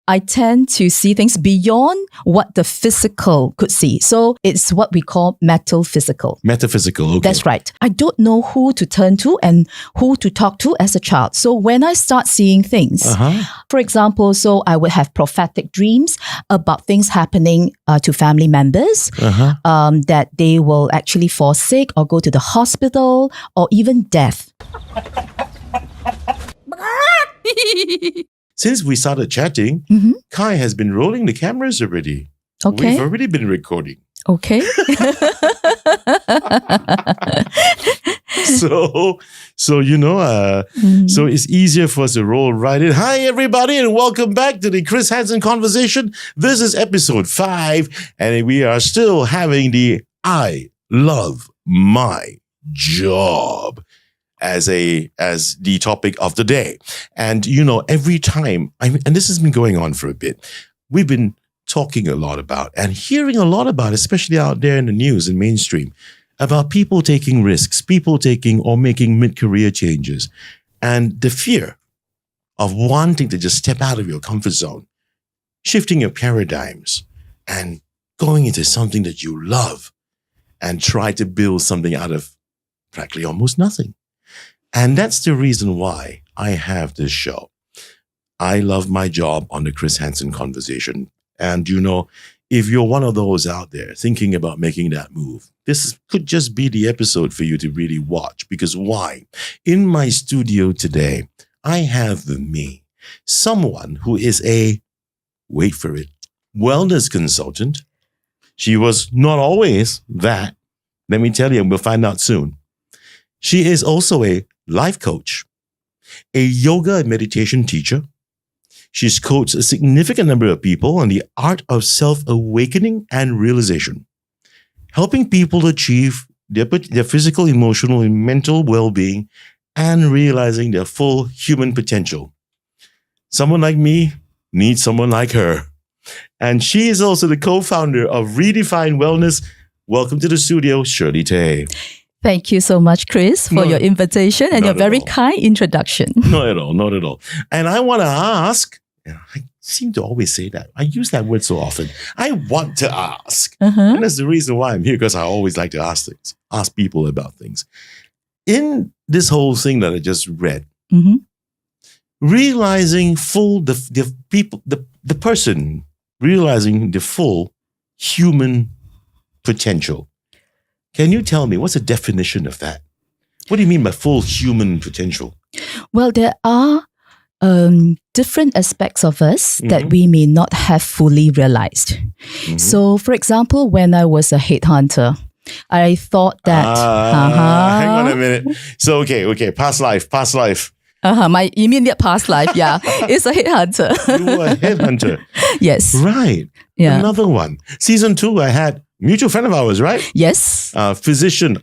I tend to see things beyond what the physical could see. So it's what we call metaphysical. Metaphysical, okay. That's right. I don't know who to turn to and who to talk to as a child. So when I start seeing things, for example, so I would have prophetic dreams about things happening to family members, that they will actually fall sick or go to the hospital or even death. Since we started chatting, Kai has been rolling the cameras already. Okay. We've already been recording. Okay. So so it's easier for us to roll right in. Hi, everybody, and welcome back to the Chris Henson Conversation. This is episode 5, and we are still having the I love my job as the topic of the day. And every time, and this has been going on for a bit, we've been talking a lot about and hearing a lot about, especially out there in the news and mainstream, about people taking risks, people taking or making mid-career changes, and the fear of wanting to just step out of your comfort zone, shifting your paradigms and going into something that you love and try to build something out of practically almost nothing. And that's the reason why I have this show. I love my job on the Chris Henson Conversation. And if you're one of those out there thinking about making that move, this could just be the episode for you to really watch. Because why? In my studio today, I have with me someone who is wait for it, wellness consultant. She was not always that. Let me tell you, and we'll find out soon. She is also a life coach, a yoga and meditation teacher. She's coached a significant number of people on the art of self-awakening and realization, helping people achieve their physical, emotional, and mental well-being and realizing their full human potential. Someone like me needs someone like her. And she is also the co-founder of ReDefining Wellness. Welcome to the studio, Shirley Tay. Thank you so much, Chris, for your invitation and your very kind introduction. Not at all, not at all. And I want to ask, I seem to always say that. I use that word so often. I want to ask. And that's the reason why I'm here, because I always like to ask people about things. In this whole thing that I just read, realizing the person realizing the full human potential. Can you tell me, what's the definition of that? What do you mean by full human potential? Well, there are different aspects of us that we may not have fully realized. So, for example, when I was a headhunter, I thought that... Hang on a minute. So, okay, past life. My immediate past life, is a headhunter. You were a headhunter? Yes. Right. Yeah. Another one. Season 2, I had mutual friend of ours, right? Yes. Physician.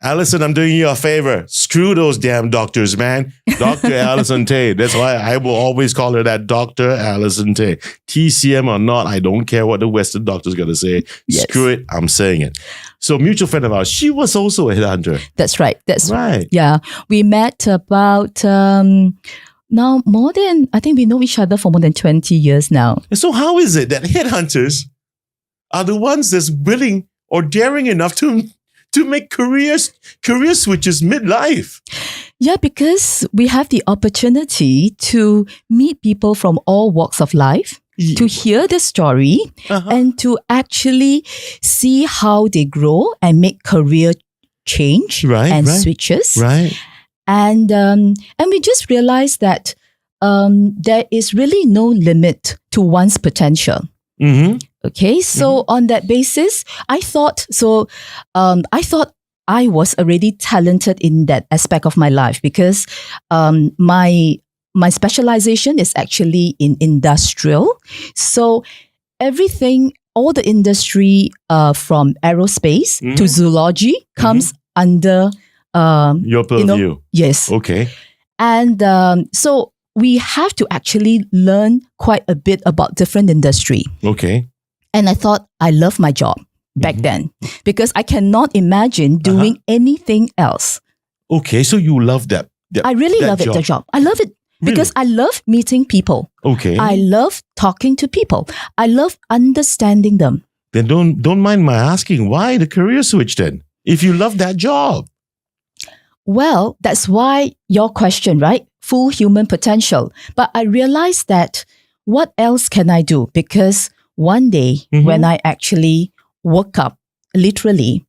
Allison, I'm doing you a favor. Screw those damn doctors, man. Dr. Allison Tay. That's why I will always call her that, Dr. Allison Tay. TCM or not, I don't care what the Western doctor's going to say. Yes. Screw it, I'm saying it. So mutual friend of ours, she was also a headhunter. That's right. Right. Yeah. We met about... now, I think we know each other for more than 20 years now. So how is it that headhunters are the ones that's willing or daring enough to make career switches midlife? Yeah, because we have the opportunity to meet people from all walks of life, to hear their story, and to actually see how they grow and make career change and switches. Right. And we just realized that there is really no limit to one's potential. Okay, so on that basis, I thought I was already talented in that aspect of my life, because my specialization is actually in industrial. So everything, all the industry from aerospace to zoology comes under your purview. Yes. Okay. And so we have to actually learn quite a bit about different industry. Okay. And I thought I love my job back then, because I cannot imagine doing anything else. Okay, so you love that. I really love it, the job. I love it. Because I love meeting people. Okay. I love talking to people. I love understanding them. Then don't mind my asking, why the career switch then? If you love that job. Well, that's why your question, right? Full human potential. But I realized that what else can I do? Because one day when I actually woke up, literally,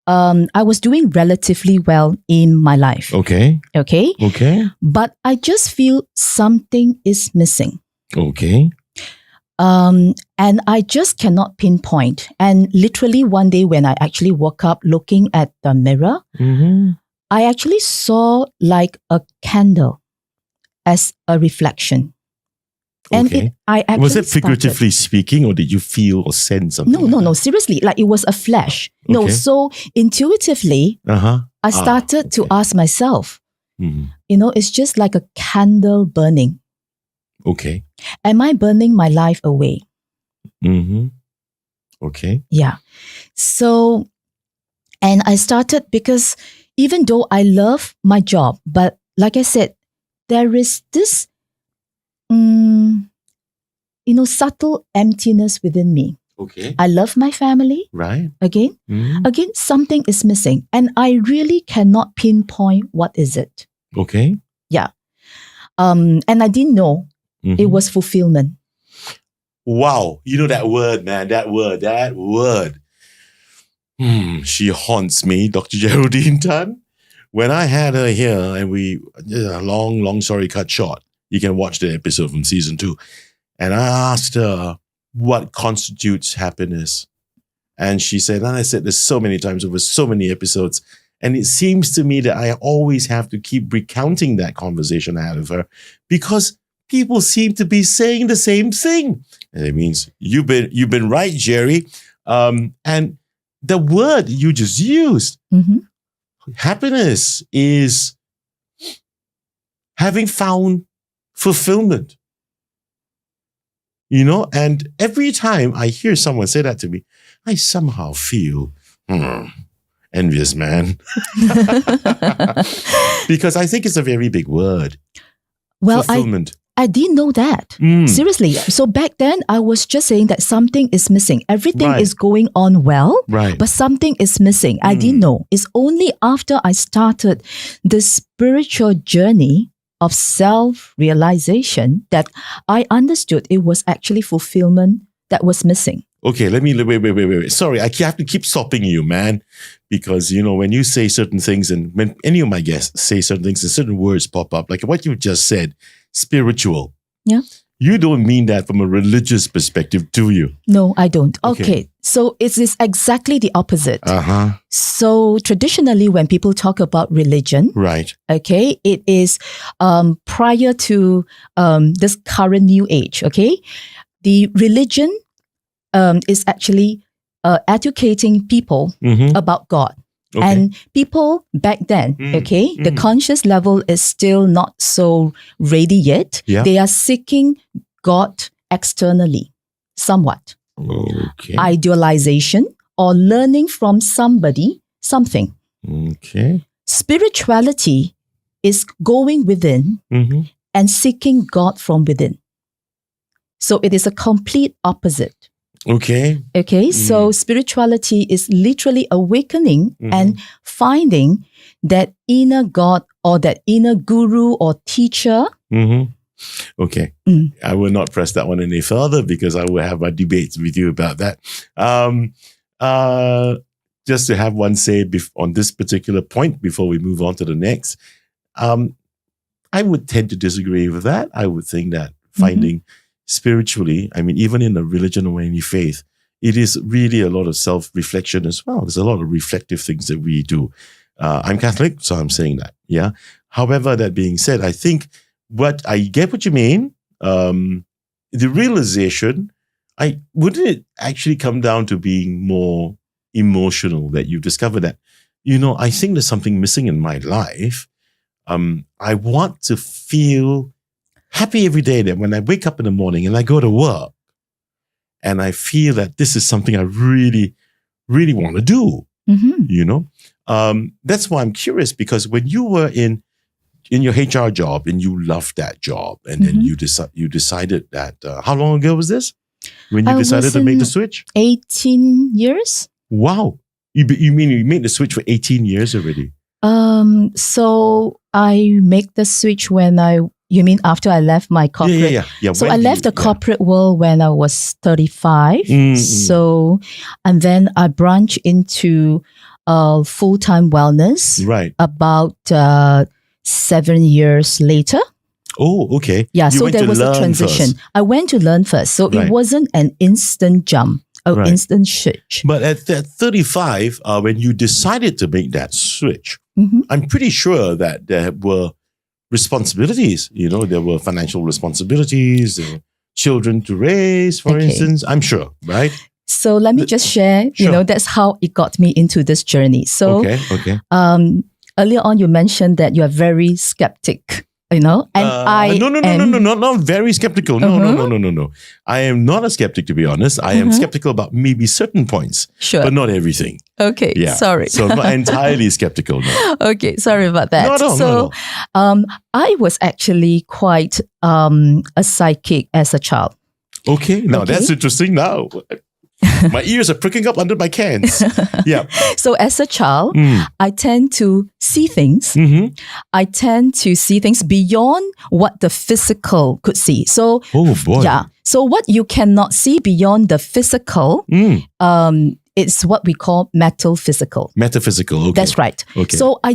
I was doing relatively well in my life. Okay. But I just feel something is missing. Okay. And I just cannot pinpoint. And literally one day when I actually woke up looking at the mirror, I actually saw like a candle as a reflection. And I actually was it figuratively speaking, or did you feel or sense something? No. Seriously, like it was a flash. No, so intuitively, I started to ask myself, it's just like a candle burning. Okay. Am I burning my life away? Okay. Yeah. So, and I started because even though I love my job, but like I said, there is this subtle emptiness within me. Okay. I love my family. Right. Again, something is missing. And I really cannot pinpoint what is it. Okay. Yeah. And I didn't know it was fulfillment. Wow. You know that word, man. That word. She haunts me, Dr. Geraldine Tan. When I had her here and long story cut short, you can watch the episode from season 2. And I asked her what constitutes happiness. And she said, and I said this so many times over so many episodes, and it seems to me that I always have to keep recounting that conversation I had with her because people seem to be saying the same thing. And it means you've been right, Jerry. And the word you just used, happiness is having found fulfillment. And every time I hear someone say that to me, I somehow feel envious, man. Because I think it's a very big word. Well, fulfillment. I didn't know that. Seriously. So back then, I was just saying that something is missing. Everything is going on well, but something is missing. I didn't know. It's only after I started this spiritual journey of self-realization that I understood it was actually fulfillment that was missing. Okay, wait. Sorry, I have to keep stopping you, man. Because, when you say certain things and when any of my guests say certain things and certain words pop up, like what you just said, spiritual. Yeah. You don't mean that from a religious perspective, do you? No, I don't. Okay. So it is exactly the opposite. So traditionally, when people talk about religion, okay, it is prior to this current new age, okay? The religion is actually educating people about God. Okay. And people back then, the conscious level is still not so ready yet. Yeah. They are seeking God externally, somewhat. Okay. Idealization or learning from somebody, something. Okay. Spirituality is going within and seeking God from within. So it is a complete opposite. Okay. So spirituality is literally awakening and finding that inner God or that inner guru or teacher. Okay. I will not press that one any further because I will have my debates with you about that. Just to have one say on this particular point before we move on to the next, I would tend to disagree with that. I would think that finding spiritually, I mean, even in a religion or any faith, it is really a lot of self-reflection as well. There's a lot of reflective things that we do. I'm Catholic, so I'm saying that, yeah. However, that being said, I think I get what you mean. The realization, wouldn't it actually come down to being more emotional that you discover that, I think there's something missing in my life. I want to feel happy every day that when I wake up in the morning and I go to work and I feel that this is something I really, really want to do, That's why I'm curious because when you were in in your HR job and you loved that job, and then you decided that, how long ago was this? When you decided to make the switch? 18 years. Wow. You mean you made the switch for 18 years already? So I make the switch you mean after I left my corporate? Yeah. So I left the corporate world when I was 35. So, and then I branched into full-time wellness. Right. About 7 years later. Oh, okay. Yeah, so there was a transition. First. I went to learn first. So it wasn't an instant jump. Instant switch. But at 35, when you decided to make that switch, I'm pretty sure that there were responsibilities. There were financial responsibilities, there were children to raise, for instance. I'm sure, right? So let me just share, that's how it got me into this journey. So okay. Earlier on, you mentioned that you are very skeptic. And no, not very skeptical. No. I am not a skeptic, to be honest. I am skeptical about maybe certain points, but not everything. Okay, sorry. So I'm not entirely skeptical. No. Okay, sorry about that. No. I was actually quite a psychic as a child. Okay, now that's interesting now. My ears are pricking up under my cans. Yeah. So as a child, I tend to see things. I tend to see things beyond what the physical could see. So, yeah. So what you cannot see beyond the physical, it's what we call metaphysical. Metaphysical. Okay. That's right. Okay. So I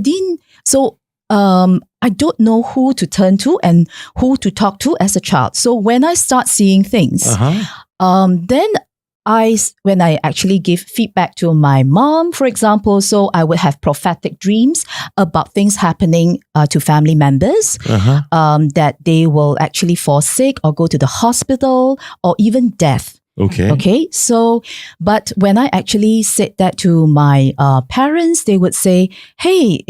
don't know who to turn to and who to talk to as a child. So when I start seeing things, then when I actually give feedback to my mom, for example, so I would have prophetic dreams about things happening to family members, that they will actually fall sick or go to the hospital or even death. Okay. So, but when I actually said that to my parents, they would say, hey,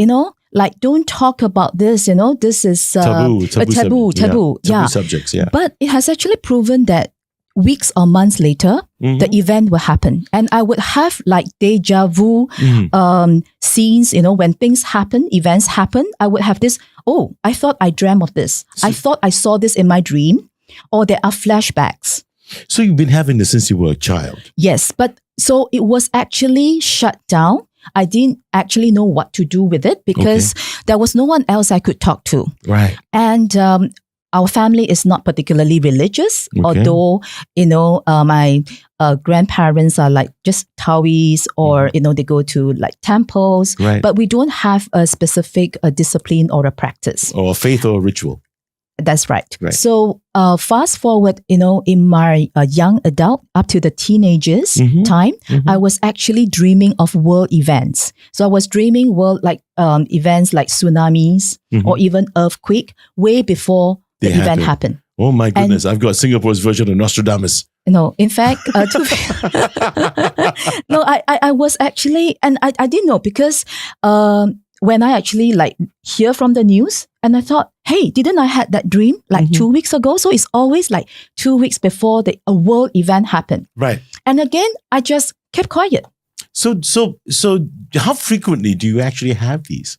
don't talk about this, this is taboo subjects. Yeah. But it has actually proven that weeks or months later, the event will happen. And I would have like deja vu scenes, when things happen, events happen, I would have this, I thought I dreamt of this. I thought I saw this in my dream, or there are flashbacks. So you've been having this since you were a child? Yes, but so it was actually shut down. I didn't actually know what to do with it because there was no one else I could talk to. Right. And our family is not particularly religious, although, my grandparents are like just Taoists or, they go to like temples, but we don't have a specific discipline or a practice. Or a faith or a ritual. That's right. So fast forward, in my young adult up to the teenagers time, I was actually dreaming of world events. So I was dreaming world like events like tsunamis or even earthquake way before the event happened. Oh my goodness, I've got Singapore's version of Nostradamus. No, in fact, I was actually, and I didn't know because when I actually like hear from the news and I thought, hey, didn't I had that dream like 2 weeks ago? So it's always like 2 weeks before a world event happened. Right. And again, I just kept quiet. So how frequently do you actually have these?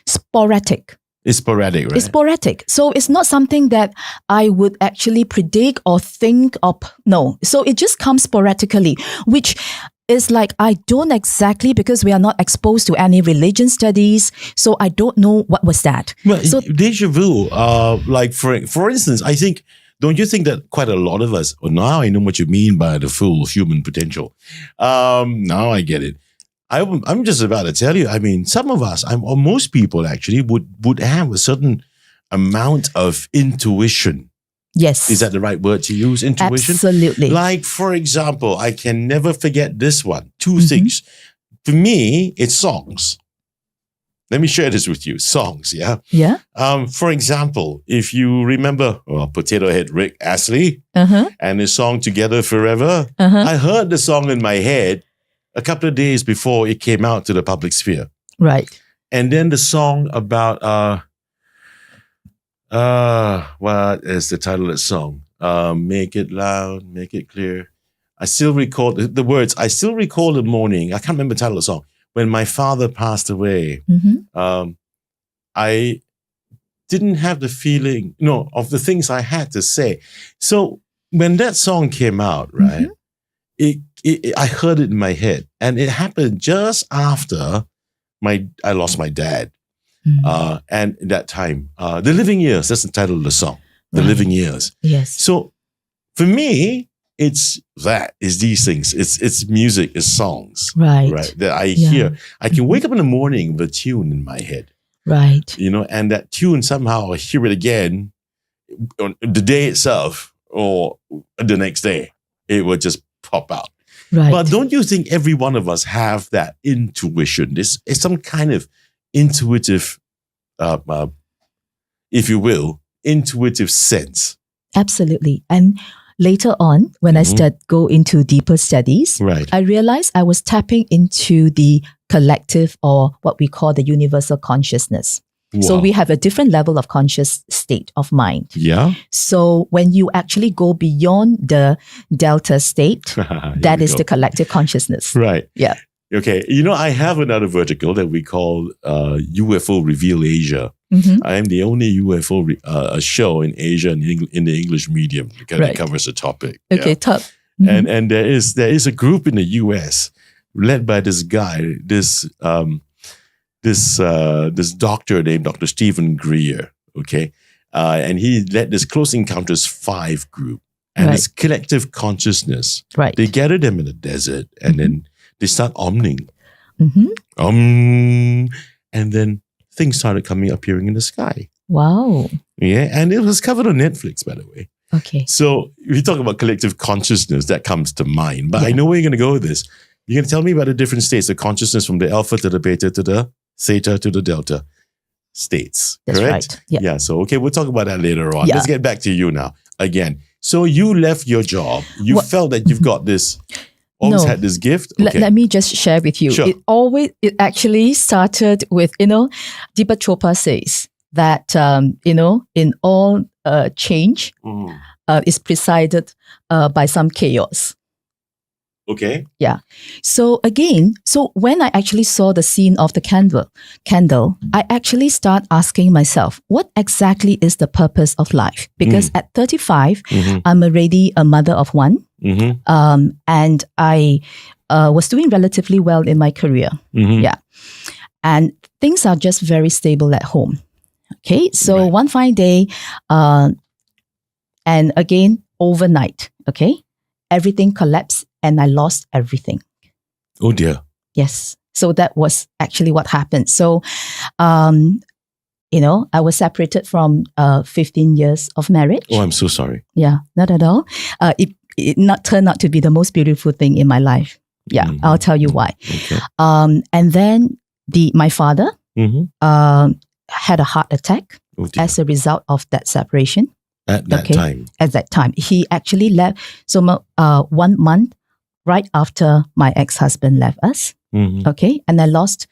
Sporadic. It's sporadic, right? It's sporadic. So it's not something that I would actually predict or think of. No. So it just comes sporadically, which is like, I don't exactly, because we are not exposed to any religion studies. So I don't know what was that. Well, so deja vu, like for instance, I think, don't you think that quite a lot of us, now I know what you mean by the full human potential. Now I get it. I'm just about to tell you, I mean, some of us, or most people actually would have a certain amount of intuition. Yes. Is that the right word to use? Intuition? Absolutely. Like, for example, I can never forget this one. Two things. For me, it's songs. Let me share this with you. Songs, yeah? Yeah. For example, if you remember Potato Head Rick Astley and his song Together Forever, I heard the song in my head a couple of days before it came out to the public sphere. Right. And then the song about, what is the title of the song? Make It Loud, Make It Clear. I still recall the words. I still recall the morning. I can't remember the title of the song. When my father passed away, didn't have the feeling, of the things I had to say. So when that song came out, right, I heard it in my head, and it happened just after I lost my dad. And that time, The Living Years, that's the title of the song, The Living Years. Yes. So for me, it's these things. It's music, it's songs. Right. That I hear. I can wake up in the morning with a tune in my head. Right. And that tune somehow I hear it again on the day itself or the next day. It will just pop out. Right. But don't you think every one of us have that intuition? This is some kind of intuitive, if you will, intuitive sense. Absolutely. And later on, when I go into deeper studies, I realized I was tapping into the collective, or what we call the universal consciousness. Wow. So we have a different level of conscious state of mind. Yeah. So when you actually go beyond the delta state, that is the collective consciousness. Right. Yeah. Okay. I have another vertical that we call UFO Reveal Asia. I am the only UFO show in Asia and in the English medium because it covers the topic. Okay, top. And there is a group in the US led by this guy, this doctor named Dr. Stephen Greer. Okay, and he led this Close Encounters 5 group, and it's collective consciousness. Right. They gathered them in the desert, and then they start omning. And then things started appearing in the sky. Wow. Yeah, and it was covered on Netflix, by the way. Okay. So if you talk about collective consciousness, that comes to mind. But I know where you're going to go with this. You're going to tell me about the different states of consciousness from the alpha to the beta to the theta to the delta states. That's correct? Right. Yeah. Yeah. So, okay, we'll talk about that later on. Yeah. Let's get back to you now. Again, so you left your job. You felt that you've got this, had this gift. Okay. Let me just share with you. Sure. It actually started with, Deepak Chopra says that, in all change is presided by some chaos. Okay. Yeah. So when I actually saw the scene of the candle, I actually start asking myself, what exactly is the purpose of life? Because at 35, I'm already a mother of one. And I was doing relatively well in my career. Yeah. And things are just very stable at home. Okay. So one fine day, and again, overnight, okay, everything collapsed and I lost everything. Oh dear. Yes. So that was actually what happened. So, I was separated from 15 years of marriage. Oh, I'm so sorry. Yeah, not at all. It not turned out to be the most beautiful thing in my life. Yeah, I'll tell you why. Okay. And then my father had a heart attack as a result of that separation. At that time? At that time. He actually left. So 1 month right after my ex-husband left us. Okay. And I lost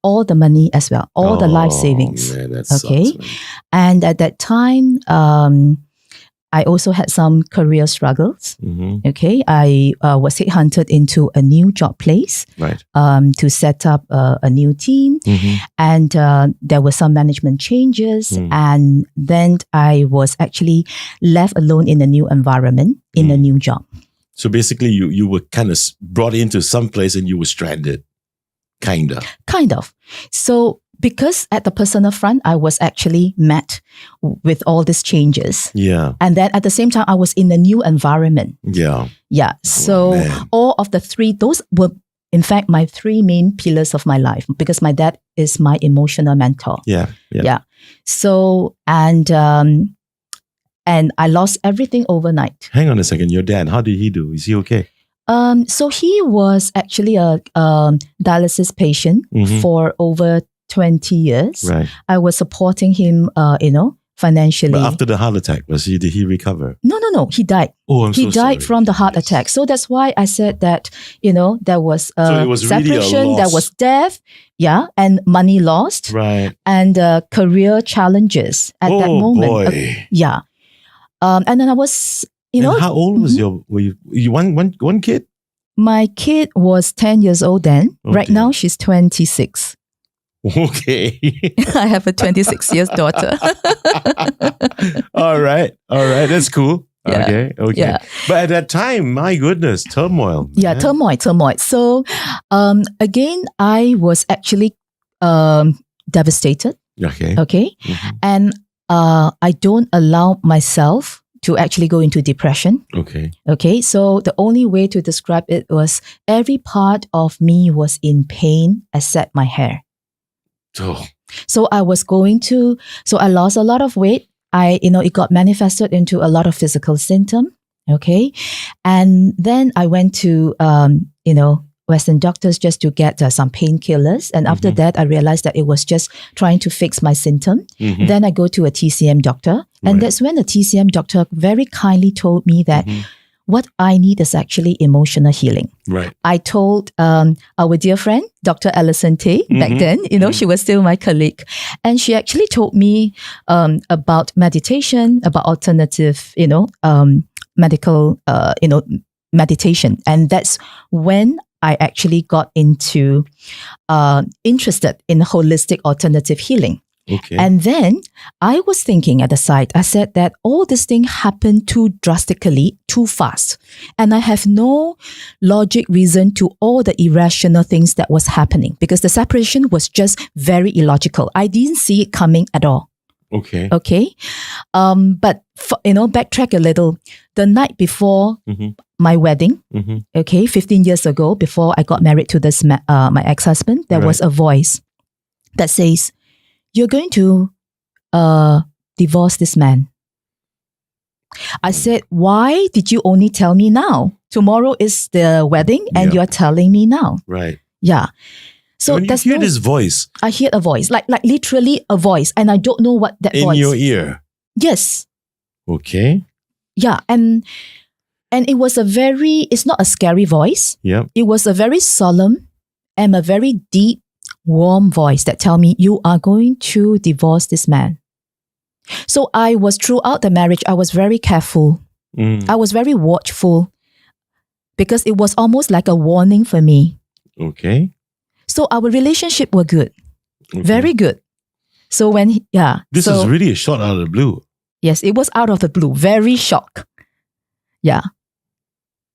all the money as well, all the life savings. Man, that okay. Sucks, man. And at that time, I also had some career struggles. Okay. I was headhunted into a new job place to set up a new team. And there were some management changes. And then I was actually left alone in a new environment, in a new job. So basically you were kind of brought into some place and you were stranded. Kind of. So because at the personal front, I was actually met with all these changes. Yeah. And then at the same time, I was in a new environment. Yeah. Yeah. So all of the three, those were in fact my 3 main pillars of my life, because my dad is my emotional mentor. Yeah. So, and I lost everything overnight. Hang on a second. Your dad, how did he do? Is he okay? So he was actually a dialysis patient for over 20 years. Right. I was supporting him, financially. But after the heart attack, did he recover? No. He died. Oh, He died from the heart attack. So that's why I said that, there was separation, really there was death, and money lost, right, and career challenges at that moment. Boy. Yeah. And then I was, and how old was were you one kid? My kid was 10 years old then. Right now, she's 26. Okay. I have a 26 years daughter. All right. That's cool. Yeah. Okay. Yeah. But at that time, my goodness, turmoil. Yeah, man. turmoil. So again, I was actually devastated. Okay. Okay. Mhm. And I don't allow myself to actually go into depression. Okay. Okay. So the only way to describe it was every part of me was in pain except my hair. Oh. So I lost a lot of weight. It got manifested into a lot of physical symptom. Okay. And then I went to, Western doctors just to get some painkillers. And after that, I realized that it was just trying to fix my symptom. Mhm. Then I go to a TCM doctor. And Right. that's when the TCM doctor very kindly told me that what I need is actually emotional healing. Right. I told our dear friend, Dr. Alison Tay, back then, she was still my colleague. And she actually told me about meditation, about alternative, medical, meditation. And that's when I actually got into interested in holistic alternative healing. Okay. And then I was thinking at the side, I said that all this thing happened too drastically, too fast. And I have no logic reason to all the irrational things that was happening because the separation was just very illogical. I didn't see it coming at all. Okay. Okay. But, backtrack a little. The night before my wedding, 15 years ago, before I got married to this my ex-husband, there was a voice that says, "You're going to divorce this man." I said, "Why did you only tell me now? Tomorrow is the wedding and you're telling me now." Right. Yeah. So when you hear this voice. I hear a voice, like literally a voice, and I don't know what that voice. In your ear. Yes. Okay. Yeah. And it was it's not a scary voice. Yeah. It was a very solemn and a very deep, warm voice that tell me, "You are going to divorce this man." So I was, throughout the marriage, I was very careful. I was very watchful because it was almost like a warning for me. Okay. So our relationship were good. Okay. Very good. So This is really a shot out of the blue. Yes, it was out of the blue. Very shock. Yeah.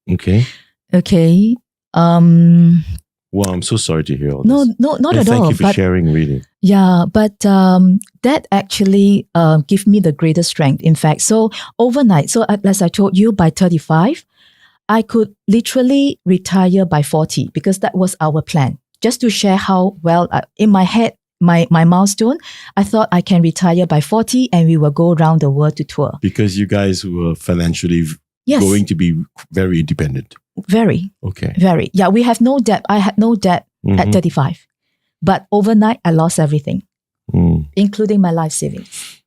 Okay. Okay. Well, I'm so sorry to hear all this. No, not at all. Thank you for sharing, really. Yeah, but that actually gave me the greatest strength. In fact, so overnight, so as I told you, by 35, I could literally retire by 40 because that was our plan. Just to share how well, in my head, my milestone, I thought I can retire by 40 and we will go around the world to tour. Because you guys were financially going to be very independent. Very. Okay. Very. Yeah, we have no debt. I had no debt at 35. But overnight, I lost everything, including my life savings.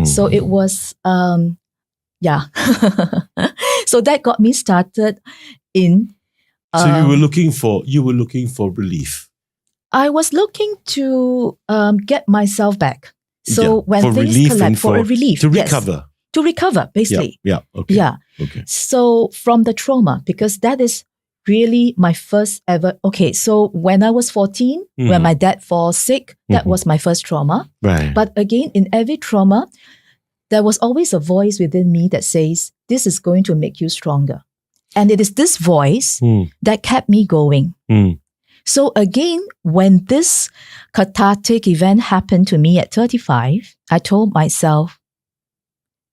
So it was, so that got me started in... so you were looking for relief. I was looking to get myself back. So when for things relief collapse, for a relief. To recover. To recover, basically. Yeah. Okay. Yeah. Okay. So from the trauma, because that is really my first ever. Okay. So when I was 14, when my dad falls sick, that was my first trauma. Right. But again, in every trauma, there was always a voice within me that says, "This is going to make you stronger." And it is this voice that kept me going. So again, when this cathartic event happened to me at 35, I told myself,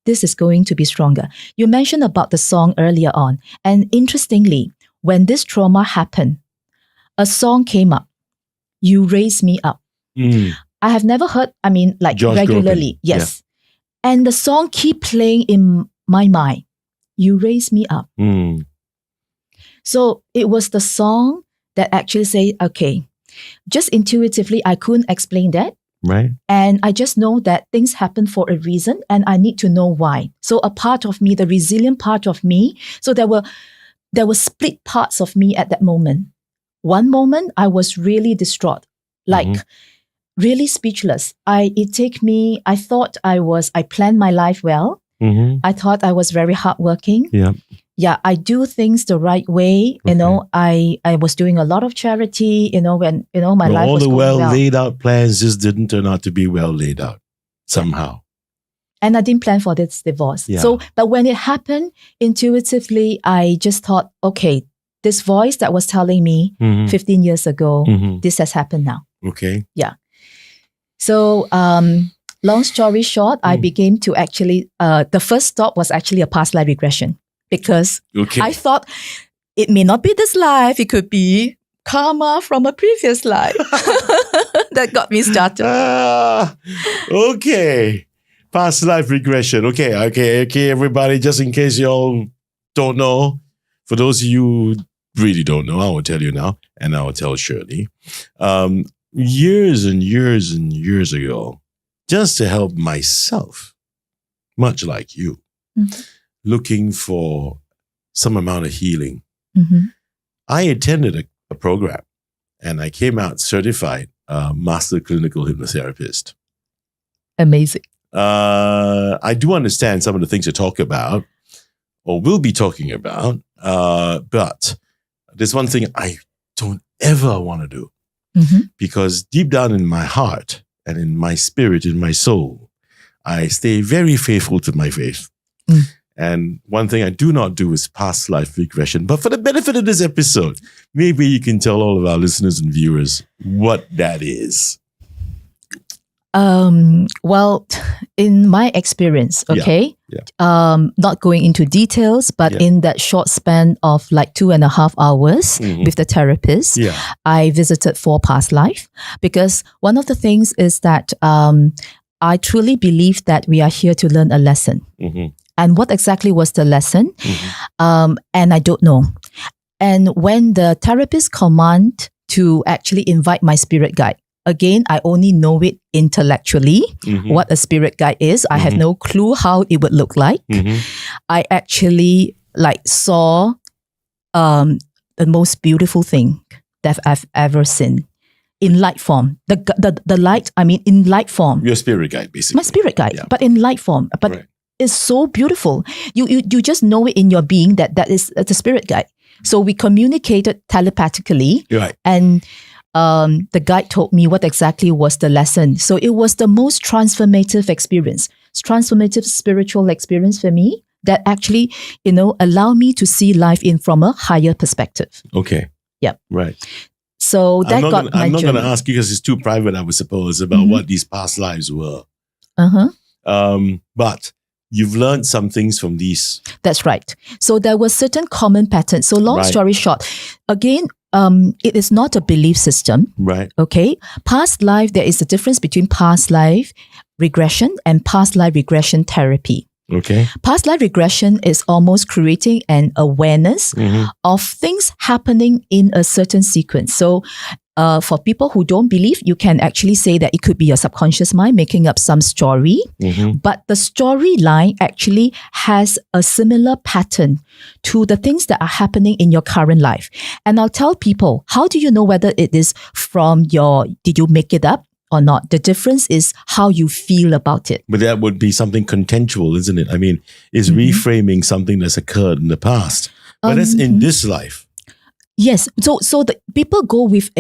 this is going to be stronger. You mentioned about the song earlier on. And interestingly, when this trauma happened, a song came up, "You Raise Me Up." I have never heard, Josh regularly. Groban. Yes. Yeah. And the song keep playing in my mind. "You Raise Me Up." So it was the song that actually say, okay, just intuitively, I couldn't explain that. Right. And I just know that things happen for a reason and I need to know why. So a part of me, the resilient part of me, so there were split parts of me at that moment. One moment I was really distraught, really speechless. I thought I planned my life well. I thought I was very hardworking. Yeah. I do things the right way. You know, I was doing a lot of charity, you know, when, you know, my life was all the going well. laid out plans just didn't turn out to be well laid out somehow. And I didn't plan for this divorce. Yeah. So, but when it happened, intuitively, I just thought, okay, this voice that was telling me 15 years ago, this has happened now. Okay. Yeah. So, long story short, I became to actually, the first stop was actually a past life regression, because I thought it may not be this life, it could be karma from a previous life. That got me started. Okay. Past life regression. Okay, everybody, just in case you all don't know, for those of you who really don't know, I will tell you now, and I will tell Shirley. Years and years and years ago, just to help myself, much like you, looking for some amount of healing, I attended a program, and I came out certified master clinical hypnotherapist. Amazing. I do understand some of the things you talk about, or will be talking about, but there's one thing I don't ever want to do, because deep down in my heart and in my spirit, in my soul, I stay very faithful to my faith. And one thing I do not do is past life regression. But for the benefit of this episode, maybe you can tell all of our listeners and viewers what that is. Well, in my experience, not going into details, but in that short span of like 2.5 hours with the therapist, I visited 4 past life, because one of the things is that I truly believe that we are here to learn a lesson. And what exactly was the lesson? And I don't know. And when the therapist command to actually invite my spirit guide, again, I only know it intellectually, what a spirit guide is. I have no clue how it would look like. I actually saw the most beautiful thing that I've ever seen in light form. The light, I mean, in light form. Your spirit guide, basically. My spirit guide, but in light form. But it's so beautiful. You just know it in your being that is the spirit guide. So we communicated telepathically. And the guide told me what exactly was the lesson. So it was the most transformative experience, transformative spiritual experience for me that actually, allow me to see life from a higher perspective. Okay. Yeah. Right. So that got my journey. I'm not going to ask you, because it's too private, I would suppose, about what these past lives were. But you've learned some things from these. That's right. So there were certain common patterns. So long story short, again, it is not a belief system. Right. Okay. Past life, there is a difference between past life regression and past life regression therapy. Okay. Past life regression is almost creating an awareness of things happening in a certain sequence. So for people who don't believe, you can actually say that it could be your subconscious mind making up some story, but the storyline actually has a similar pattern to the things that are happening in your current life. And I'll tell people, how do you know whether it is from did you make it up or not? The difference is how you feel about it. But that would be something contextual, isn't it? I mean, it's reframing something that's occurred in the past. But that's in this life. Yes. So the people go with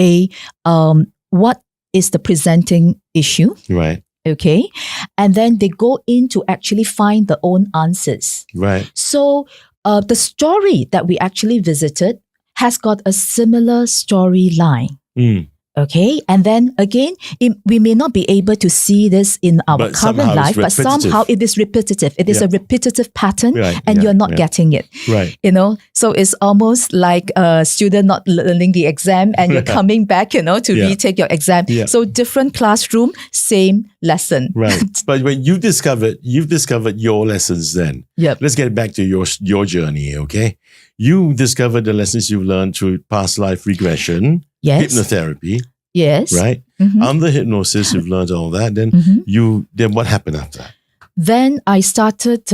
what is the presenting issue? Right. Okay. And then they go in to actually find their own answers. Right. So the story that we actually visited has got a similar storyline. Okay. And then again, we may not be able to see this in our current life, but somehow it is repetitive. It is a repetitive pattern and you're not getting it. Right. So it's almost like a student not learning the exam and you're coming back, to retake your exam. Yeah. So different classroom, same lesson. Right. But when you've discovered your lessons then. Yep. Let's get back to your journey, okay? You discovered the lessons you've learned through past life regression. Yes. Hypnotherapy. Yes. Right? Under hypnosis, you've learned all that. Then then what happened after that? Then I started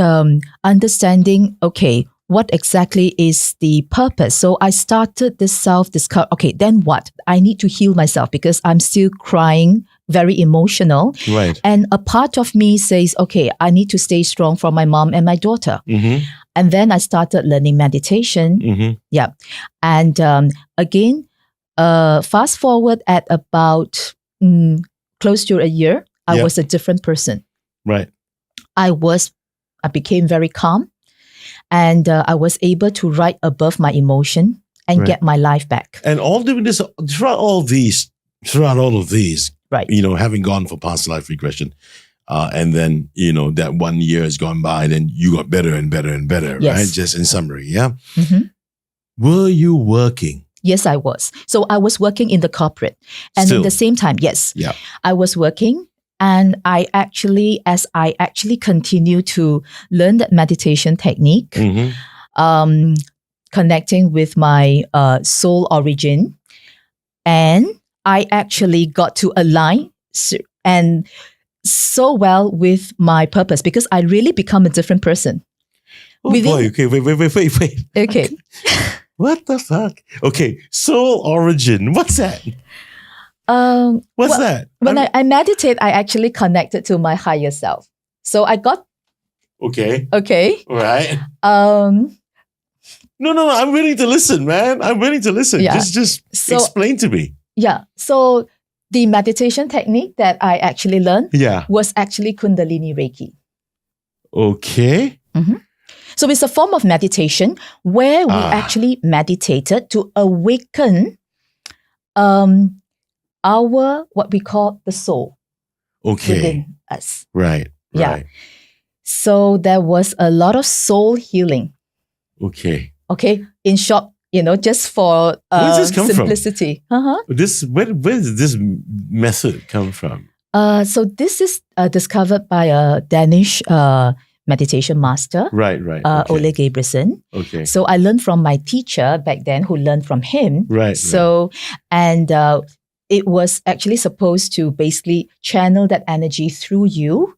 understanding, okay, what exactly is the purpose? So I started this self-discovery. Okay, then what? I need to heal myself because I'm still crying, very emotional. Right. And a part of me says, okay, I need to stay strong for my mom and my daughter. And then I started learning meditation. Yeah. And again, fast forward at about close to a year, I was a different person. Right. I became very calm, and I was able to ride above my emotion and get my life back. And all doing this throughout all of these, right? Having gone for past life regression, and then that 1 year has gone by, then you got better and better and better, right? Just in summary, yeah. Were you working? Yes, I was. So I was working in the corporate, and at the same time, I was working. And as I actually continue to learn that meditation technique, connecting with my soul origin, and I actually got to align and so well with my purpose, because I really become a different person. Oh boy, okay, wait. Okay. What the fuck? Okay, soul origin, what's that? What's that? When I meditate, I actually connected to my higher self. So I got... Okay. Right. No, I'm willing to listen, man. I'm willing to listen. Yeah. Just explain to me. Yeah. So the meditation technique that I actually learned was actually Kundalini Reiki. Okay. So it's a form of meditation where we actually meditated to awaken our, what we call the soul within us. Right. So there was a lot of soul healing. Okay. In short, just for where does this come simplicity. From? Where does this method come from? So this is discovered by a Danish meditation master. Right. Ole Gabrielsen. Okay. So I learned from my teacher back then, who learned from him. Right. So, and it was actually supposed to basically channel that energy through you,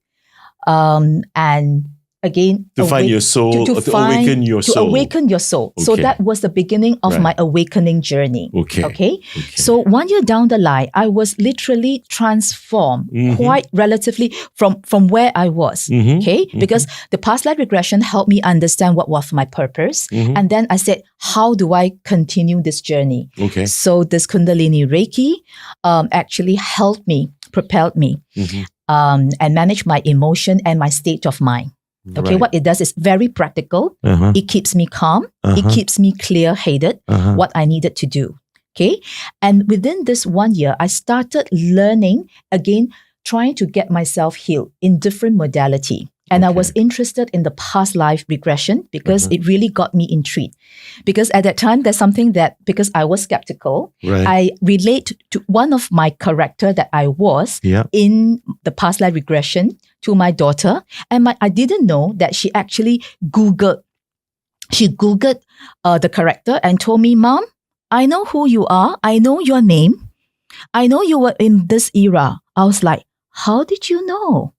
and again, to find your soul, to awaken your soul. To awaken your soul. Okay. So that was the beginning of my awakening journey. Okay. So 1 year down the line, I was literally transformed quite relatively from where I was. Because the past life regression helped me understand what was my purpose. And then I said, how do I continue this journey? So this Kundalini Reiki actually helped me, propelled me, and managed my emotion and my state of mind. What it does is very practical. It keeps me calm. It keeps me clear-headed, what I needed to do. And within this 1 year, I started learning, again, trying to get myself healed in different modality. And I was interested in the past life regression because it really got me intrigued. Because at that time, there's something that, because I was skeptical, I relate to one of my character that I was in the past life regression to my daughter. And I didn't know that she actually Googled the character and told me, Mom, I know who you are. I know your name. I know you were in this era. I was like, how did you know?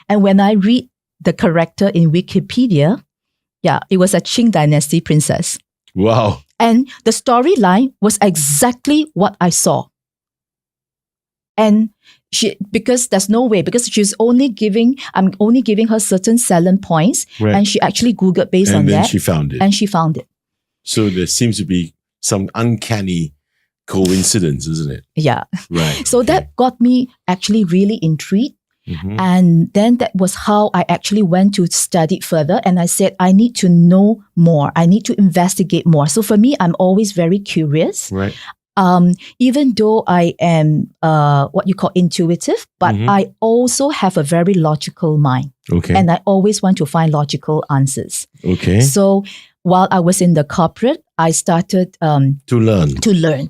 And when I read the character in Wikipedia, it was a Qing Dynasty princess. Wow. And the storyline was exactly what I saw. And because there's no way, because I'm only giving her certain selling points, and she actually Googled based on that. And then she found it. And she found it. So there seems to be some uncanny coincidence, isn't it? Yeah. Right. So that got me actually really intrigued. And then that was how I actually went to study further. And I said, I need to know more. I need to investigate more. So for me, I'm always very curious. Right. Even though I am what you call intuitive, but I also have a very logical mind. And I always want to find logical answers. So while I was in the corporate, I started to learn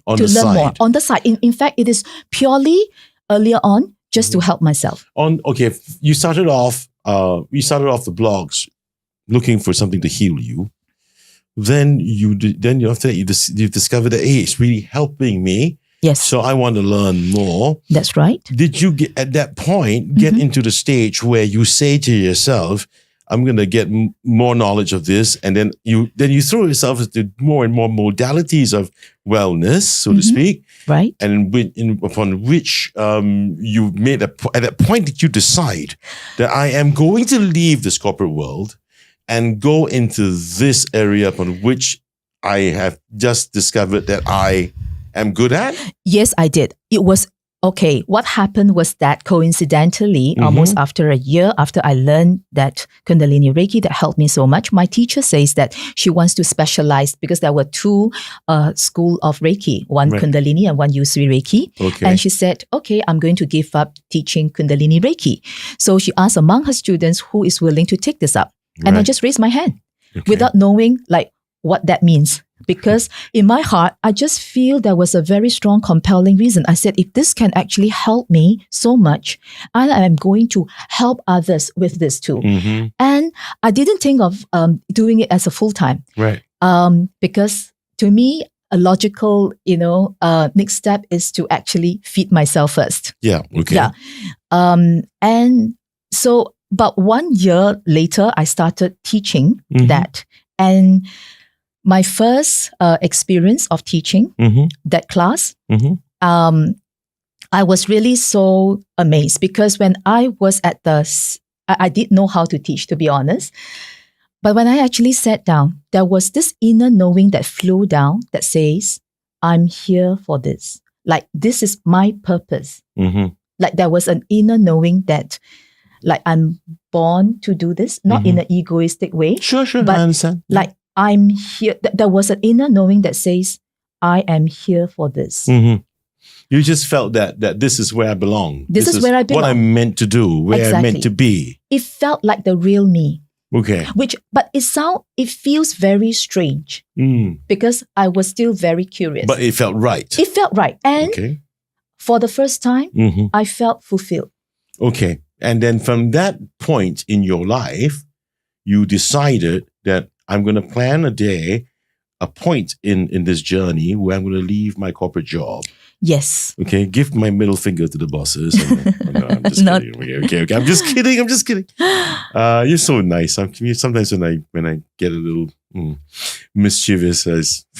more on the side. In fact, it is purely earlier on just to help myself. You started off the blogs looking for something to heal you. Then after that you've discovered that it's really helping me. Yes. So I want to learn more. That's right. Did you at that point get into the stage where you say to yourself, I'm going to get more knowledge of this, and then you throw yourself into more and more modalities of wellness, so to speak, right? And upon which you made at that point did you decide that I am going to leave this corporate world and go into this area upon which I have just discovered that I am good at? Yes, I did. It was okay. What happened was that coincidentally, almost after a year after I learned that Kundalini Reiki that helped me so much, my teacher says that she wants to specialize because there were two school of Reiki, one Kundalini and one Usui Reiki. Okay. And she said, okay, I'm going to give up teaching Kundalini Reiki. So she asked among her students who is willing to take this up. And I just raised my hand without knowing like what that means. Because in my heart, I just feel there was a very strong, compelling reason. I said, if this can actually help me so much, I am going to help others with this too. And I didn't think of doing it as a full-time. Right. Because to me, a logical, next step is to actually feed myself first. Yeah. Okay. Yeah. And so, but 1 year later, I started teaching that. And my first experience of teaching that class, I was really so amazed because when I was at I didn't know how to teach, to be honest. But when I actually sat down, there was this inner knowing that flowed down that says, I'm here for this. Like, this is my purpose. Like, there was an inner knowing that, like, I'm born to do this, not in an egoistic way. Sure, but I understand. Like, I'm here. There was an inner knowing that says, I am here for this. You just felt that this is where I belong. This is where I belong. What I'm meant to do, where I'm meant to be. It felt like the real me. Okay. But it feels very strange because I was still very curious. But it felt right. It felt right. And for the first time, I felt fulfilled. Okay. And then from that point in your life, you decided that I'm going to plan a point in this journey where I'm going to leave my corporate job. Yes. Okay. Give my middle finger to the bosses. No, I'm just kidding. Okay. I'm just kidding. You're so nice. Sometimes when I get a little mischievous,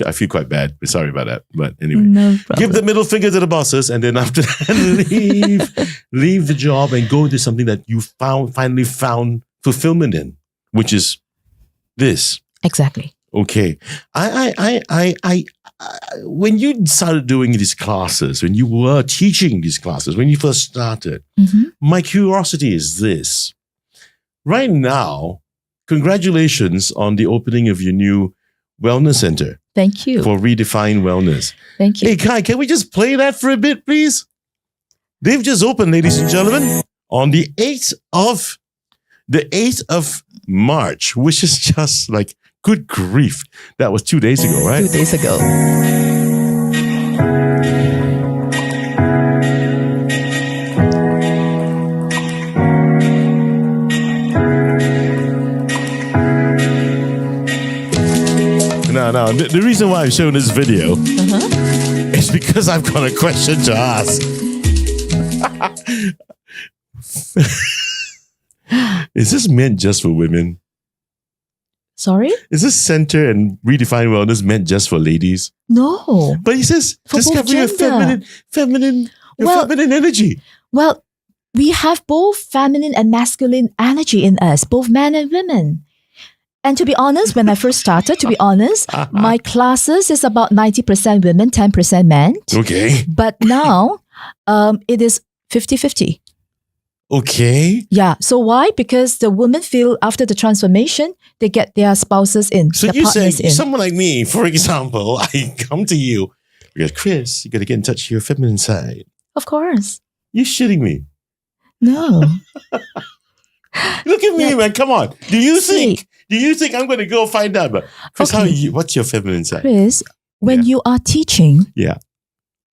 I feel quite bad. Sorry about that. But anyway, no problem. Give the middle finger to the bosses, and then after that, leave the job and go into something that you finally found fulfillment in, which is this. Exactly. Okay. I when you started doing these classes, when you were teaching these classes, when you first started, my curiosity is this. Right now, congratulations on the opening of your new wellness center. Thank you. For ReDefine Wellness. Thank you. Hey, Kai, can we just play that for a bit, please? They've just opened, ladies and gentlemen, on the 8th of March, which is just like, good grief. That was 2 days ago, right? 2 days ago. No. The reason why I'm showing this video is because I've got a question to ask. Is this meant just for women? Sorry? Is this center and ReDefine Wellness meant just for ladies? No. But he says, for discover your feminine energy. Well, we have both feminine and masculine energy in us, both men and women. And to be honest, when I first started, my classes is about 90% women, 10% men. Okay. But now, it is 50-50. Okay. Yeah. So why? Because the women feel after the transformation, they get their spouses in. So you say someone like me, for example, I come to you because Chris, you got to get in touch with your feminine side. Of course. You're shitting me. No. Look at me, man. Come on. Do you think I'm going to go find out? But Chris, what's your feminine side? Chris, when you are teaching,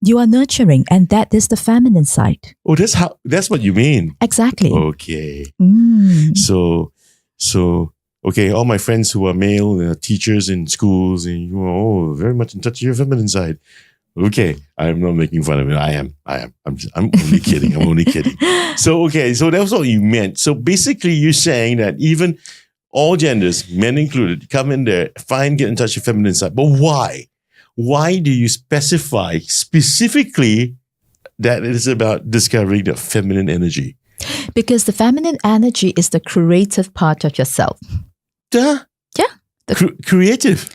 you are nurturing, and that is the feminine side. Oh, that's what you mean. Exactly. Okay. So, okay, all my friends who are male teachers in schools, and you are very much in touch with your feminine side. Okay, I'm not making fun of it. I am. I'm only kidding. I'm only kidding. So, okay, so that's what you meant. So basically, you're saying that even all genders, men included, come in there, get in touch with feminine side. But why? Why do you specify specifically that it is about discovering the feminine energy? Because the feminine energy is the creative part of yourself. actor? Yeah. Creative.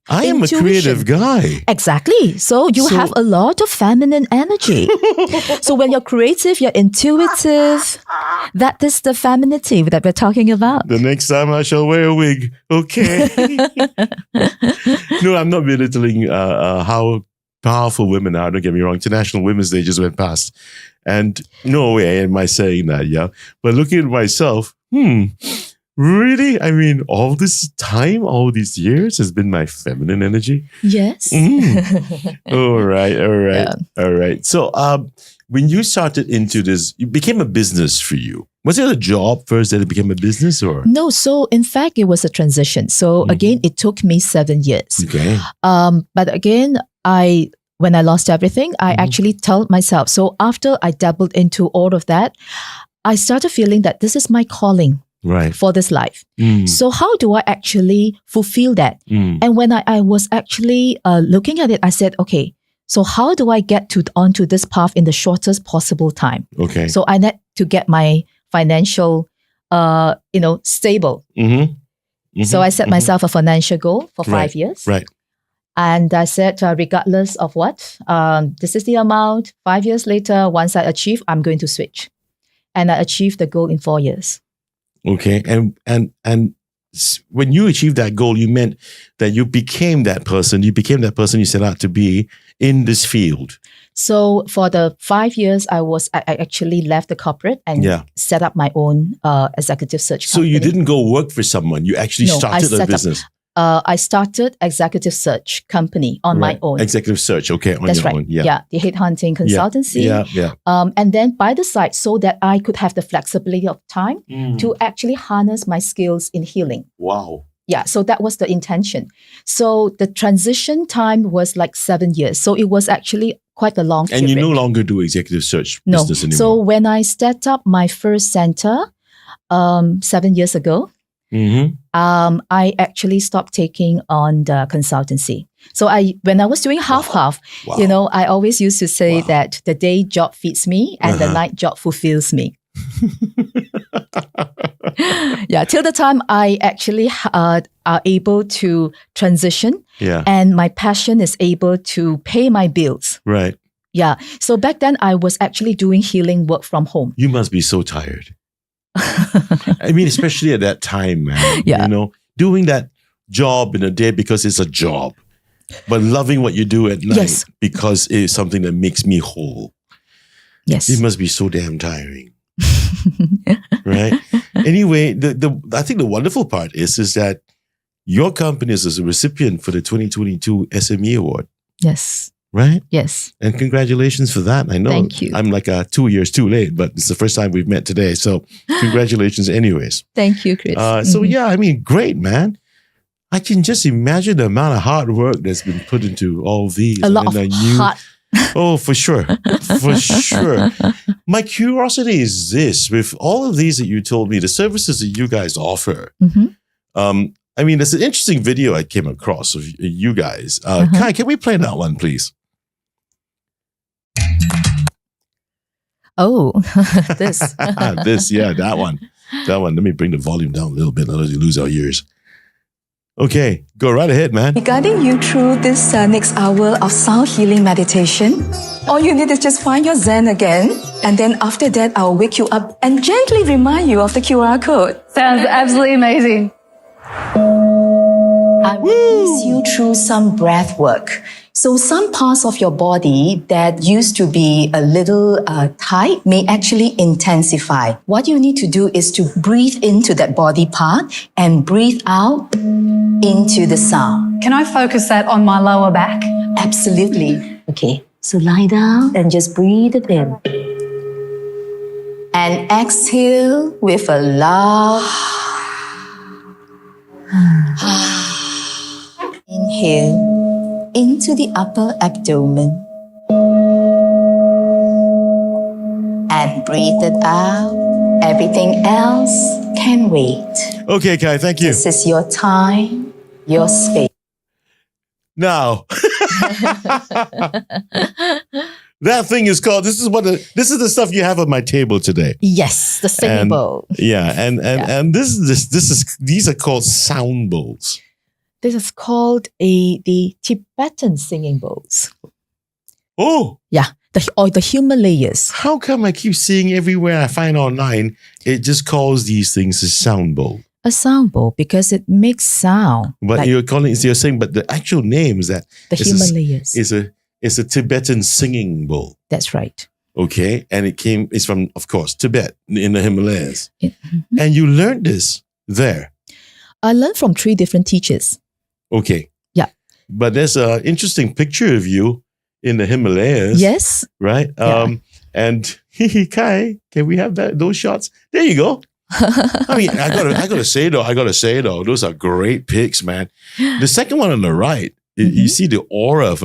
I am a creative guy. Exactly. So you have a lot of feminine energy. So when you're creative, you're intuitive. That is the femininity that we're talking about. The next time I shall wear a wig. Okay. No, I'm not belittling how powerful women are. Don't get me wrong. International Women's Day just went past. And no way am I saying that, yeah. But looking at myself, really? I mean, all this time, all these years has been my feminine energy? Yes. All right. Yeah. All right. So when you started into this, it became a business for you. Was it a job first that it became a business or? No. So in fact, it was a transition. So again, it took me 7 years. Okay. But again, when I lost everything, I actually told myself. So after I dabbled into all of that, I started feeling that this is my calling. Right. For this life. So how do I actually fulfill that? And when I was actually looking at it, I said, okay, so how do I get onto this path in the shortest possible time? Okay. So I need to get my financial, stable. So I set myself a financial goal for 5 years. Right. And I said, regardless of what, this is the amount. 5 years later, once I achieve, I'm going to switch. And I achieved the goal in 4 years. Okay. And when you achieved that goal, you meant that you became that person. You became that person you set out to be in this field. So for the 5 years, I actually left the corporate and set up my own executive search company. So you didn't go work for someone. You actually started a business. I started executive search company on my own. Executive search, okay, on That's your right. own. Yeah, the headhunting consultancy. Yeah. And then by the side, so that I could have the flexibility of time to actually harness my skills in healing. Wow. Yeah, so that was the intention. So the transition time was like 7 years. So it was actually quite a long period. And you no longer do executive search business anymore? So when I set up my first center 7 years ago, I actually stopped taking on the consultancy. So when I was doing half, I always used to say that the day job feeds me and the night job fulfills me. Till the time I actually are able to transition and my passion is able to pay my bills. Right. Yeah. So back then I was actually doing healing work from home. You must be so tired. I mean, especially at that time, man. Yeah. You know, doing that job in a day because it's a job, but loving what you do at night because it's something that makes me whole. Yes. It must be so damn tiring. Right? Anyway, I think the wonderful part is that your company is a recipient for the 2022 SME Award. Yes. Right? Yes. And congratulations for that. I know Thank you. I'm like 2 years too late, but it's the first time we've met today. So congratulations anyways. Thank you, Chris. So yeah, I mean, great, man. I can just imagine the amount of hard work that's been put into all these. A lot of hard. Oh, for sure. For sure. My curiosity is this, with all of these that you told me, the services that you guys offer, I mean, there's an interesting video I came across of you guys. Kai, can we play that one, please? Oh, this. That one. Let me bring the volume down a little bit, otherwise you lose our ears. Okay, go right ahead, man. Guiding you through this next hour of sound healing meditation. All you need is just find your Zen again. And then after that, I'll wake you up and gently remind you of the QR code. Sounds absolutely amazing. I will ease you through some breath work. So some parts of your body that used to be a little tight may actually intensify. What you need to do is to breathe into that body part and breathe out into the sound. Can I focus that on my lower back? Absolutely. Okay, so lie down and just breathe it in. And exhale with a loud inhale into the upper abdomen and breathe it out. Everything else can wait. Okay, Kai, thank you. This is your time, your space. Now, That thing is called. This is the stuff you have on my table today. Yes, the singing bowl. Yeah, and these are called sound bowls. This is called the Tibetan singing bowls. Oh, yeah, the Himalayas. How come I keep seeing everywhere I find online? It just calls these things a sound bowl. A sound bowl because it makes sound. But like you're saying, but the actual name is that the Himalayas. It's a Tibetan singing bowl. That's right. Okay, and it's from, of course, Tibet in the Himalayas. Mm-hmm. And you learned this there. I learned from 3 different teachers. Okay. Yeah. But there's an interesting picture of you in the Himalayas. Yes. Right? Yeah. And Kai, can we have those shots? There you go. I mean, I gotta say though, those are great pics, man. The second one on the right, you see the aura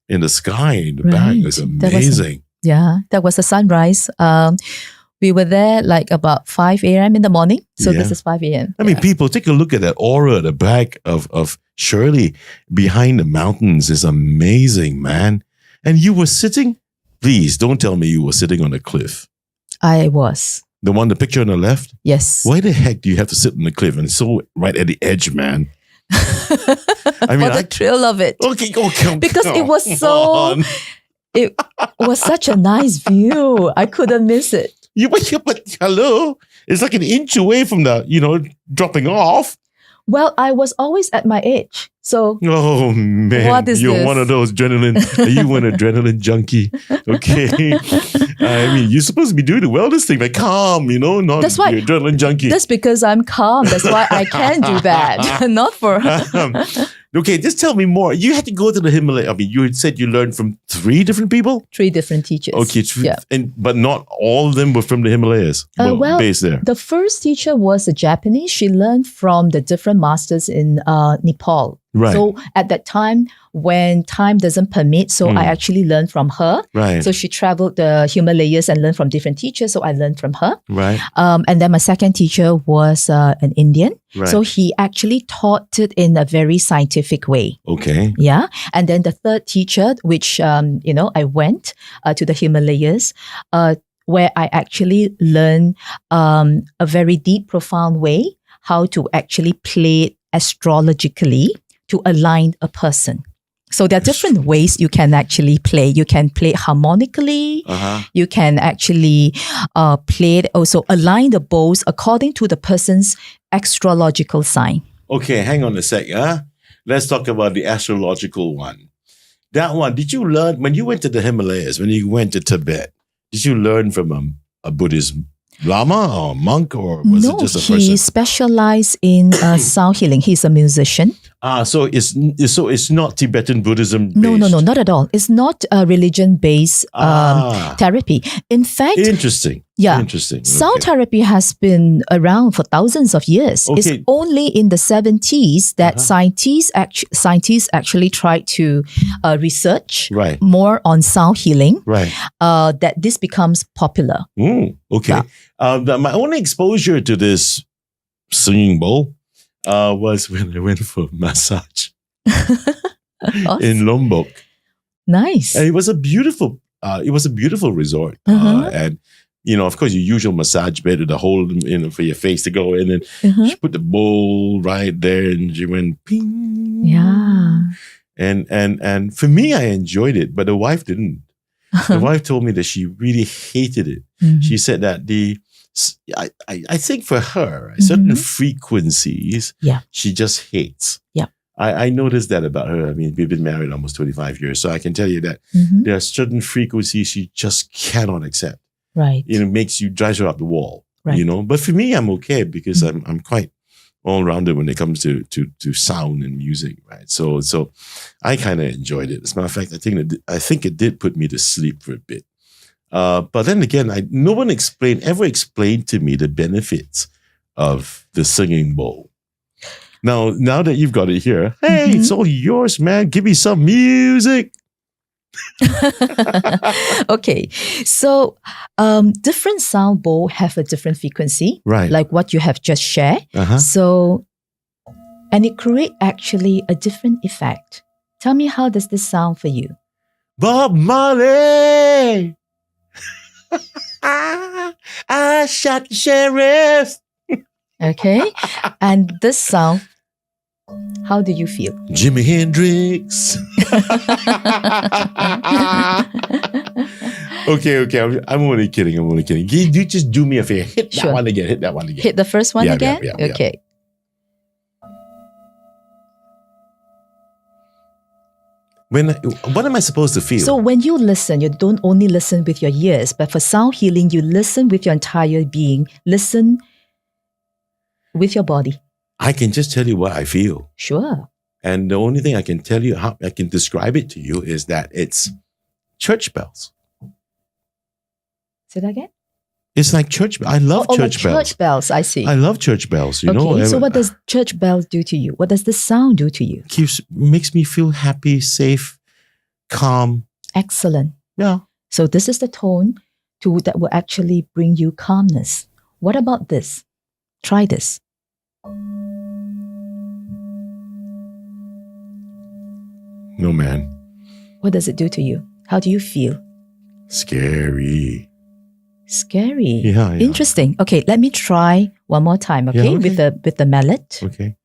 in the sky in the back. It's amazing. That was a sunrise. We were there like about 5 a.m. in the morning. So this is 5 a.m. I mean, people, take a look at that aura at the back of Shirley behind the mountains. Is amazing, man. And you were sitting, please don't tell me you were sitting on a cliff. I was. The picture on the left? Yes. Why the heck do you have to sit on the cliff and so right at the edge, man? I mean, for the thrill of it. Okay, because it was it was such a nice view. I couldn't miss it. But hello, it's like an inch away from the, dropping off. Well, I was always at my age. So, oh man, what is you're this? one of those adrenaline. Are you an adrenaline junkie? Okay. I mean, you're supposed to be doing the wellness thing, like calm, not that's why, you're adrenaline junkie. That's because I'm calm. That's why I can do that. Not for... Okay, just tell me more. You had to go to the Himalaya. I mean, you had said you learned from 3 different people? 3 different teachers. Okay, but not all of them were from the Himalayas. Well, based there. The first teacher was a Japanese. She learned from the different masters in Nepal. Right. So at that time, when time doesn't permit, so I actually learned from her. Right. So she traveled the Himalayas and learned from different teachers. So I learned from her. Right. And then my second teacher was an Indian. Right. So he actually taught it in a very scientific way. Okay. Yeah. And then the third teacher, which, I went to the Himalayas, where I actually learned a very deep, profound way how to actually play astrologically to align a person. So there are different ways you can actually play. You can play harmonically. You can actually play it, also align the bows according to the person's astrological sign. Okay, hang on a sec. Let's talk about the astrological one. That one, did you learn, when you went to the Himalayas, when you went to Tibet, did you learn from a Buddhist Lama or monk, or was it just a person? He specialized in sound healing. He's a musician. So it's not Tibetan Buddhism based? No, not at all. It's not a religion-based therapy. In fact, interesting. Yeah, interesting. Sound therapy has been around for thousands of years. Okay. It's only in the 70s that scientists actually tried to research more on sound healing. Right. That this becomes popular. Okay. Yeah. My only exposure to this singing bowl was when I went for a massage in Lombok. Nice. And it was a beautiful resort. And of course, your usual massage bed with a hole for your face to go in, and she put the bowl right there, and she went ping. Yeah. And for me, I enjoyed it, but the wife didn't. The wife told me that she really hated it. She said that I think for her, certain frequencies, she just hates. Yeah. I noticed that about her. I mean, we've been married almost 25 years, so I can tell you that there are certain frequencies she just cannot accept. Right. Drives her up the wall. Right. But for me, I'm okay because I'm quite all-rounded when it comes to sound and music, right? So I kind of enjoyed it. As a matter of fact, I think it did put me to sleep for a bit. But then again, no one ever explained to me the benefits of the singing bowl. Now that you've got it here, hey, it's all yours, man. Give me some music. Okay, so different sound bowl have a different frequency, right? Like what you have just shared. So, and it create actually a different effect. Tell me, how does this sound for you? Bob Marley. I shot the sheriff. Okay. And this sound, how do you feel? Jimi Hendrix. Okay. I'm only kidding. Can you just do me a favor? Hit that one again. Hit the first one again? Yeah. Okay. What am I supposed to feel? So when you listen, you don't only listen with your ears, but for sound healing, you listen with your entire being. Listen with your body. I can just tell you what I feel. Sure. And the only thing I can tell you, how I can describe it to you, is that it's church bells. Say that again? It's like church bells. I love church bells. Church bells, I see. I love church bells, you know. know. So what does church bells do to you? What does the sound do to you? Makes me feel happy, safe, calm. Excellent. Yeah. So this is the tone that will actually bring you calmness. What about this? Try this. No, man. What does it do to you? How do you feel? Scary. Yeah. Interesting. Okay, let me try one more time, okay? With the mallet. Okay.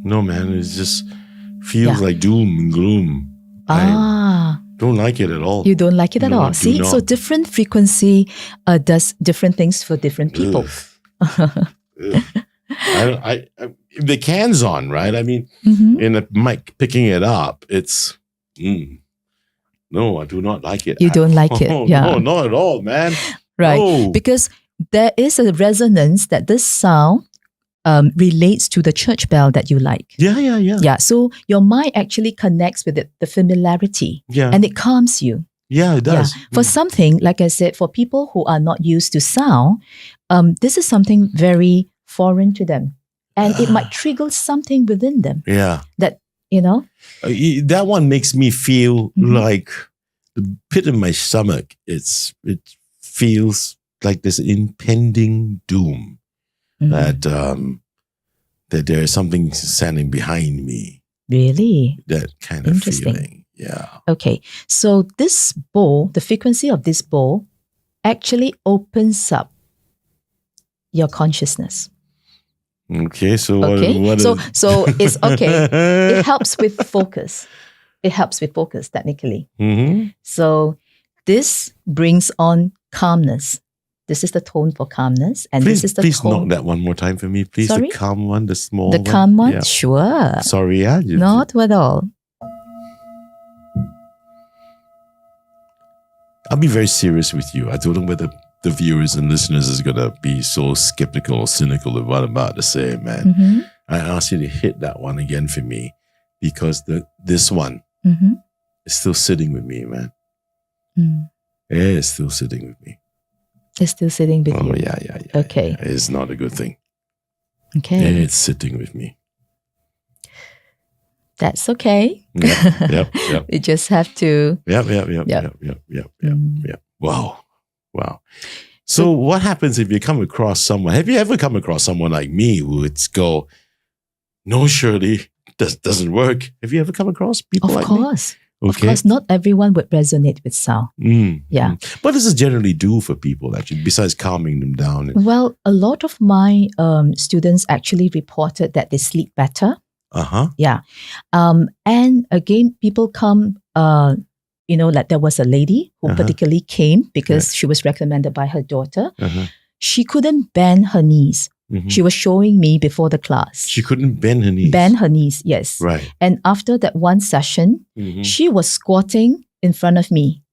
No, man, it just feels like doom and gloom. I don't like it at all. You don't like it at all. See, so different frequency does different things for different people. If the can's on, right? I mean, in the mic picking it up, it's no, I do not like it. You don't like it. Yeah. No, not at all, man. Right. No. Because there is a resonance that this sound relates to the church bell that you like. Yeah. Yeah. So your mind actually connects with it, the familiarity. Yeah. And it calms you. Yeah, it does. Yeah. For something, like I said, for people who are not used to sound, this is something very foreign to them. And it might trigger something within them. Yeah. That, you know. That one makes me feel like the pit of my stomach. It feels like this impending doom that there is something standing behind me. Really? That kind of feeling. Yeah. Okay. So this bowl, the frequency of this bowl actually opens up your consciousness. Okay, so what so it's okay. It helps with focus. Technically. So this brings on calmness. This is the tone for calmness, and this is the please tone. knock that one more time for me, please. Sorry? The calm one, the small one. The calm one, yeah. Sure. Sorry, yeah. Not at all. I'll be very serious with you. I don't know whether the viewers and listeners is going to be so skeptical or cynical of what I'm about to say, man. I ask you to hit that one again for me because this one is still sitting with me, man. It's still sitting with me. It's still sitting with you. Oh, yeah. Okay. Yeah. It's not a good thing. Okay. It's sitting with me. That's okay. Yep. You just have to. Yep. Wow. So what happens if you come across someone? Have you ever come across someone like me who would go, no, Shirley, doesn't work? Have you ever come across people like me? Of course, not everyone would resonate with sound. Yeah. What does it generally do for people, actually, besides calming them down? Well, a lot of my students actually reported that they sleep better. Yeah. And again, people come, like there was a lady who particularly came because she was recommended by her daughter. She couldn't bend her knees. She was showing me before the class. She couldn't bend her knees? Bend her knees, yes. Right. And after that one session, she was squatting in front of me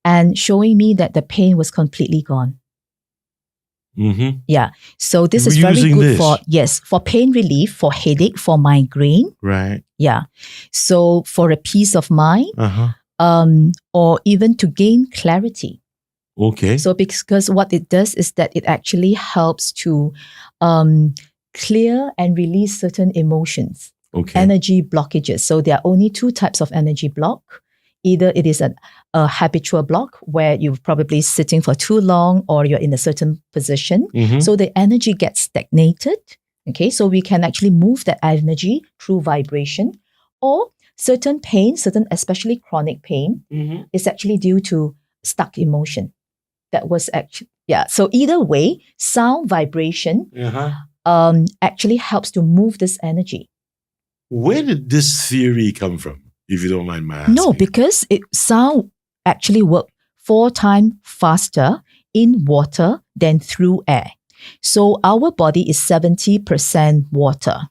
and showing me that the pain was completely gone. Yeah. So this is very good for pain relief, for headache, for migraine. Right. Yeah. So for a peace of mind, or even to gain clarity. Okay. So because what it does is that it actually helps to clear and release certain emotions, energy blockages. So there are only two types of energy block. Either it is a habitual block where you're probably sitting for too long or you're in a certain position. So the energy gets stagnated. Okay, so we can actually move that energy through vibration, or certain pain, especially chronic pain, is actually due to stuck emotion. That was actually, so either way, sound vibration actually helps to move this energy. Where did this theory come from, if you don't mind my asking? No, because sound actually works 4 times faster in water than through air. So our body is 70% water.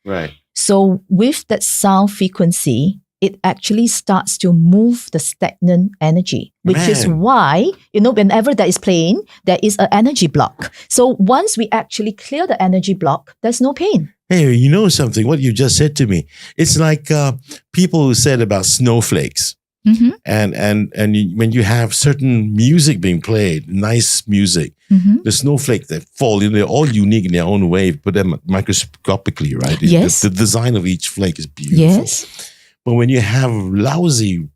Right. So with that sound frequency, it actually starts to move the stagnant energy, which is why, whenever that is playing, there is an energy block. So once we actually clear the energy block, there's no pain. Hey, you know something? What you just said to me, it's like people who said about snowflakes. And when you have certain music being played, nice music, the snowflakes that fall, they're all unique in their own way, put them microscopically, right? Yes. The design of each flake is beautiful. Yes. But when you have lousy,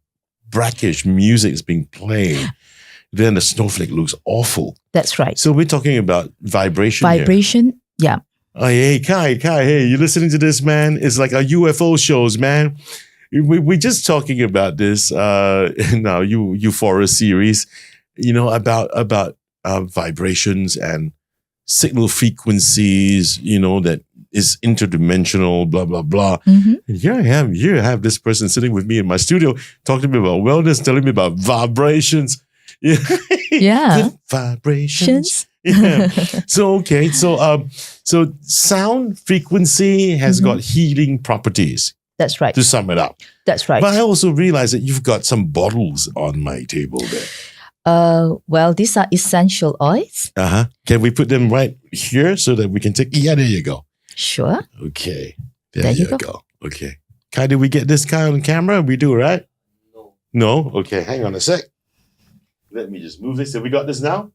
brackish music is being played, then the snowflake looks awful. That's right. So we're talking about vibration here. Vibration, yeah. Oh, hey, Kai, hey, you listening to this, man? It's like our UFO shows, man. We're just talking about this in our Euphoria series, about vibrations and signal frequencies, that is interdimensional, blah, blah, blah. And here I have this person sitting with me in my studio talking to me about wellness, telling me about vibrations. Yeah. Vibrations. Yeah. So sound frequency has got healing properties. That's right. To sum it up. That's right. But I also realized that you've got some bottles on my table there. Well, these are essential oils. Can we put them right here so that we can take? Yeah, there you go. Sure. Okay. There you go. Okay. Kai, did we get this guy on camera? We do, right? No. No? Okay, hang on a sec. Let me just move this. Have we got this now?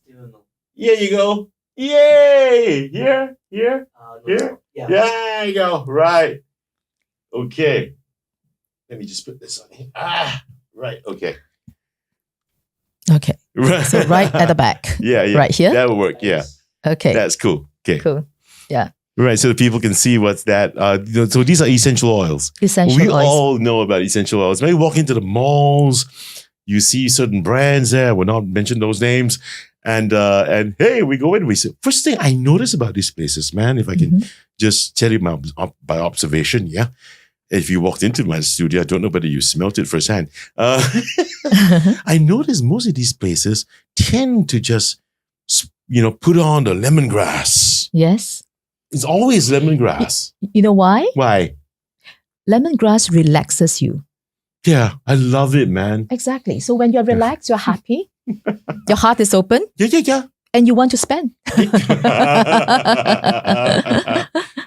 Still no. Here you go. Yay! Here. No. Here? Yeah. There you go. Right. Okay. Let me just put this on here. Right. Okay. Okay. Right. So right at the back. Yeah. Right here? That will work. Yeah. Okay. That's cool. Okay. Cool. Yeah. Right. So the people can see what's that. So these are essential oils. Essential we oils. all know about essential oils. Maybe walk into the malls, you see certain brands there. We'll not mention those names. And hey, we go in. We say, first thing I notice about these places, man, if I can just tell you by observation, yeah. If you walked into my studio, I don't know whether you smelt it firsthand. I notice most of these places tend to just, put on the lemongrass. Yes. It's always lemongrass. You know why? Why? Lemongrass relaxes you. Yeah, I love it, man. Exactly. So when you're relaxed, you're happy. Your heart is open. Yeah. And you want to spend.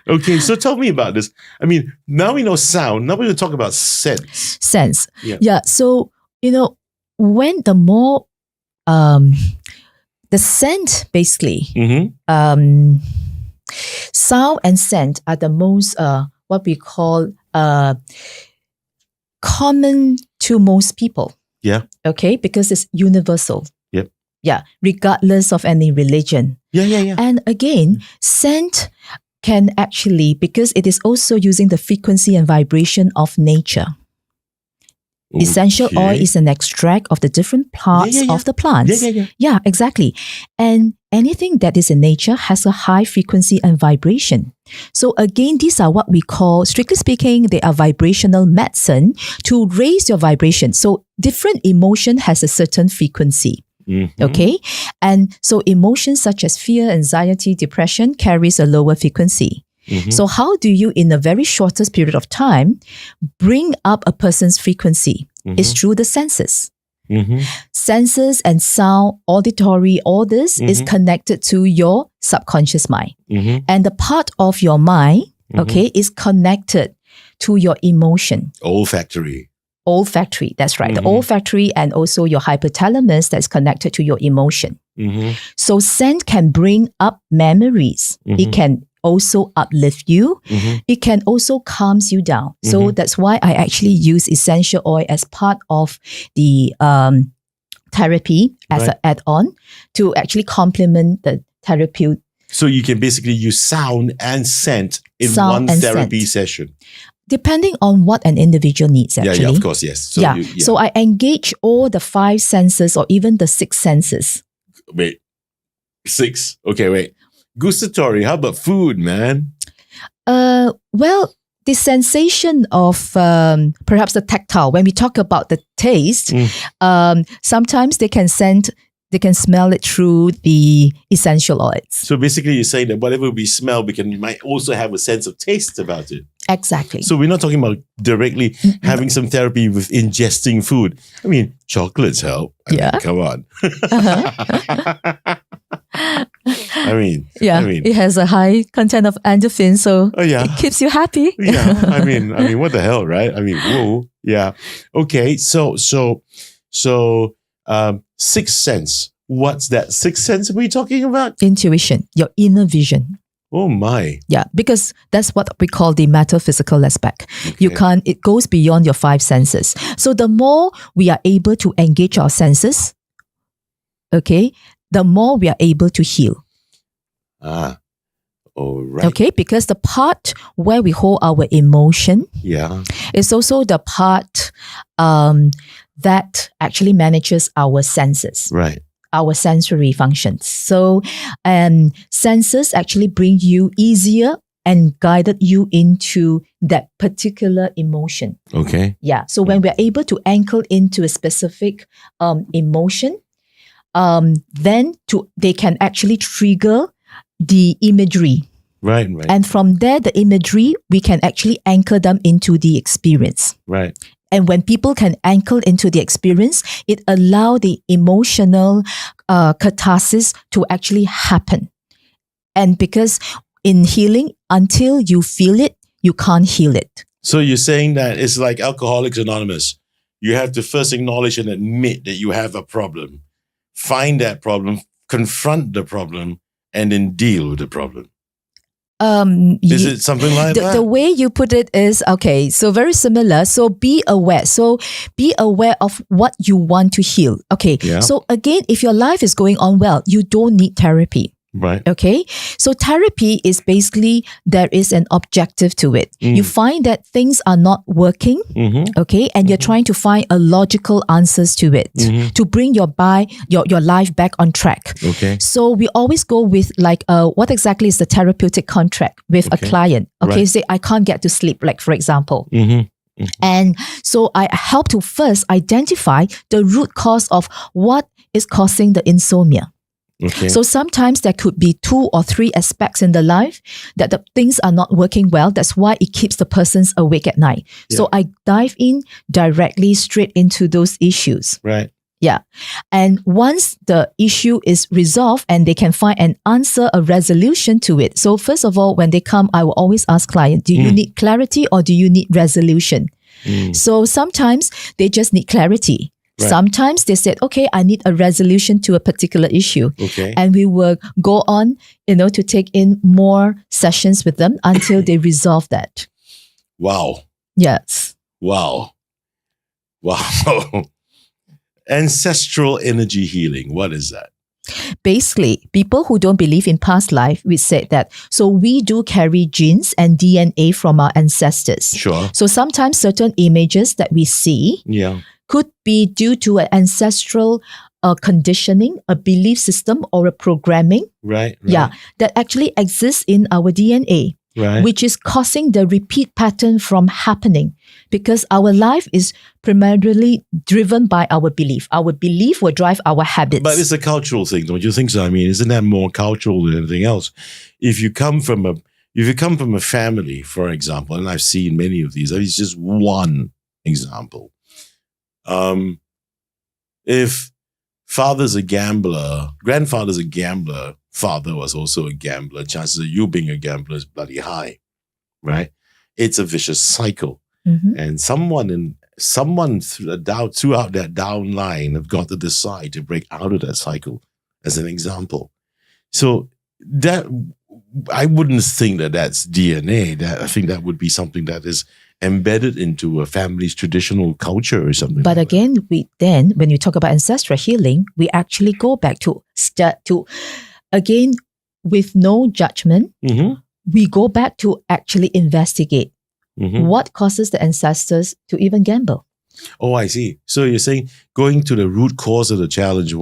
Okay, so tell me about this. I mean, now we know sound. Now we're going to talk about sense. Sense. Yeah. So, when the more, the scent basically, sound and scent are the most, what we call, common to most people. Yeah. Okay, because it's universal. Yep. Yeah, regardless of any religion. Yeah. And again, scent can actually, because it is also using the frequency and vibration of nature. Okay. Essential oil is an extract of the different parts of the plants. Yeah, exactly. And anything that is in nature has a high frequency and vibration. So again, these are what we call, strictly speaking, they are vibrational medicine to raise your vibration. So different emotion has a certain frequency. Okay. And so emotions such as fear, anxiety, depression carries a lower frequency. So how do you, in the very shortest period of time, bring up a person's frequency? It's through the senses. Senses and sound, auditory, all this is connected to your subconscious mind. And the part of your mind, okay, is connected to your emotion. Olfactory, that's right. The olfactory and also your hypothalamus that's connected to your emotion. So scent can bring up memories. It can also uplift you. It can also calms you down. So that's why I actually use essential oil as part of the therapy as an add-on to actually complement the So you can basically use sound and scent in Sound one and therapy scent. session. Depending on what an individual needs, actually. Yeah, of course, yes. So yeah. you- So I engage all the 5 senses or even the 6 senses. Wait. 6. Okay, wait. Gustatory. How about food, man? Well, the sensation of perhaps the tactile, when we talk about the taste, sometimes they can smell it through the essential oils. So basically you're saying that whatever we smell, we might also have a sense of taste about it. Exactly. So we're not talking about directly having some therapy with ingesting food. I mean, chocolates help. I mean, come on. I mean, it has a high content of endorphin, so it keeps you happy. I mean, what the hell, right? I mean, whoa, yeah. Okay, so, 6th sense. What's that 6th sense we're talking about? Intuition, your inner vision. Oh my. Yeah, because that's what we call the metaphysical aspect. Okay. It goes beyond your 5 senses. So the more we are able to engage our senses, okay, the more we are able to heal. All right. Okay, because the part where we hold our emotion is also the part that actually manages our senses. Right. Our sensory functions. So senses actually bring you easier and guided you into that particular emotion. Okay. Yeah. So when we're able to anchor into a specific emotion, then they can actually trigger the imagery. Right. And from there, the imagery, we can actually anchor them into the experience. Right. And when people can anchor into the experience, it allows the emotional catharsis to actually happen. And because in healing, until you feel it, you can't heal it. So you're saying that it's like Alcoholics Anonymous. You have to first acknowledge and admit that you have a problem. Find that problem, confront the problem, and then deal with the problem. Is it something like that? The way you put it is, okay, so very similar. So be aware. So be aware of what you want to heal. Okay. Yeah. So again, if your life is going on well, you don't need therapy. Right. Okay. So therapy is basically, there is an objective to it. You find that things are not working. Okay. And you're trying to find a logical answers to it to bring your life back on track. Okay. So we always go with like, what exactly is the therapeutic contract with a client? Okay. Right. Say, I can't get to sleep, like for example. And so I help to first identify the root cause of what is causing the insomnia. Okay. So sometimes there could be 2 or 3 aspects in the life that the things are not working well. That's why it keeps the persons awake at night. Yeah. So I dive in directly straight into those issues. Right. Yeah. And once the issue is resolved and they can find an answer, a resolution to it. So first of all, when they come, I will always ask client, do you need clarity or do you need resolution? So sometimes they just need clarity. Right. Sometimes they said, okay, I need a resolution to a particular issue. Okay. And we will go on, to take in more sessions with them until they resolve that. Wow. Yes. Wow. Ancestral energy healing. What is that? Basically, people who don't believe in past life, we said that. So we do carry genes and DNA from our ancestors. Sure. So sometimes certain images that we see could be due to an ancestral conditioning, a belief system, or a programming. Right. Yeah, that actually exists in our DNA. Right. Which is causing the repeat pattern from happening because our life is primarily driven by our belief. Our belief will drive our habits. But it's a cultural thing, don't you think so? I mean, isn't that more cultural than anything else? If you come from a family, for example, and I've seen many of these, it's just one example. If father's a gambler, grandfather's a gambler, father was also a gambler, chances of you being a gambler is bloody high, right? It's a vicious cycle. And someone throughout that down line have got to decide to break out of that cycle, as an example. So that, I wouldn't think that that's DNA. I think that would be something that is embedded into a family's traditional culture or something. But again, when you talk about ancestral healing, we actually go back to again, with no judgment, we go back to actually investigate what causes the ancestors to even gamble. Oh, I see. So you're saying going to the root cause of the challenge,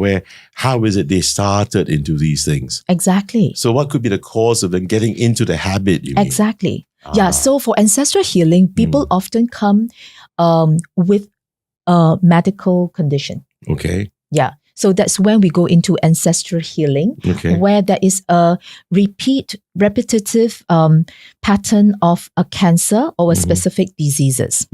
how is it they started into these things? Exactly. So what could be the cause of them getting into the habit, you mean? Exactly. Yeah. So for ancestral healing, people often come with a medical condition. Okay. Yeah. So that's when we go into ancestral healing, where there is a repetitive pattern of a cancer or a specific diseases.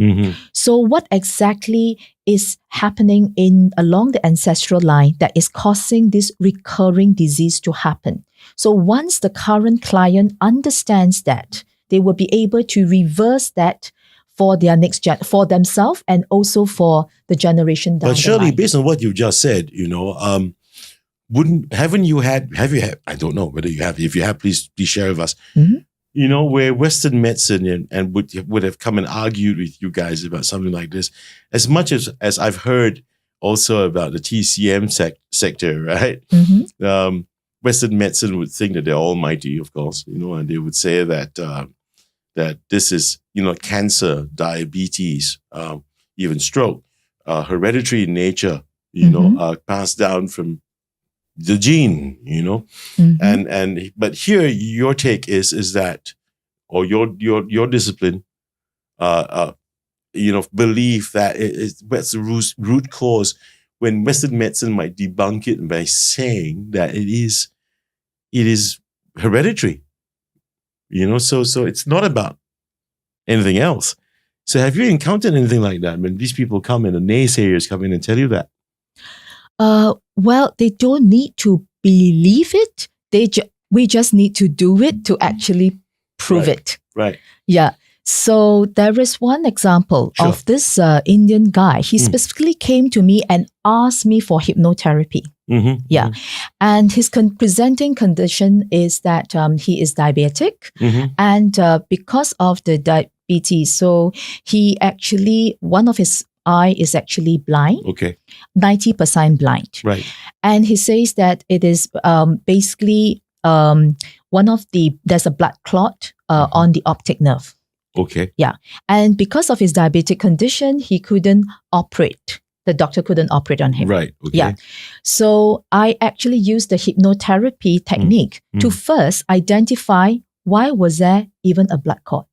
So what exactly is happening along the ancestral line that is causing this recurring disease to happen? So once the current client understands that, they will be able to reverse that for their for themselves and also for the generation down the line. But Shirley, based on what you just said, haven't you had, I don't know whether you have, if you have, please share with us, where Western medicine and would have come and argued with you guys about something like this, as much as I've heard also about the TCM sector, right? Western medicine would think that they're almighty, of course, and they would say that this is, cancer, diabetes, even stroke, hereditary in nature, passed down from the gene, but here your take is that, or your discipline, believe that what's the root cause, when Western medicine might debunk it by saying that it is hereditary. So it's not about anything else. So have you encountered anything like that when these people come in, the naysayers come in and tell you that? Well, they don't need to believe it. We just need to do it to actually prove it. Right. Yeah. So there is one example of this Indian guy. He specifically came to me and asked me for hypnotherapy. Yeah. And his presenting condition is that he is diabetic. And because of the diabetes, so he actually, one of his eye is actually blind. Okay. 90% blind. Right. And he says that it is basically there's a blood clot on the optic nerve. Okay. Yeah. And because of his diabetic condition, he couldn't operate. The doctor couldn't operate on him. Right. Okay. Yeah. So I actually used the hypnotherapy technique to first identify why was there even a blood clot.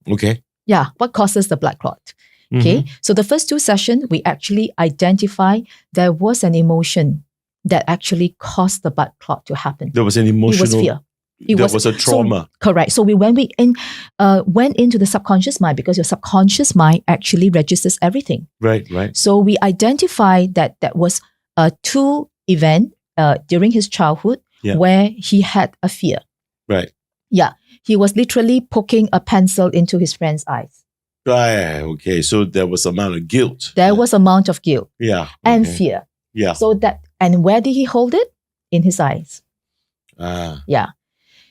Okay. Yeah. What causes the blood clot? Okay. So the first 2 sessions, we actually identify there was an emotion that actually caused the blood clot to happen. There was an emotional. It was fear. There was a trauma. So, correct. So we went into the subconscious mind, because your subconscious mind actually registers everything. Right, right. So we identified that was 2 events during his childhood where he had a fear. Right. Yeah. He was literally poking a pencil into his friend's eyes. Right. Okay. So there was amount of guilt. There was amount of guilt. Yeah. And fear. Yeah. So and where did he hold it? In his eyes. Yeah.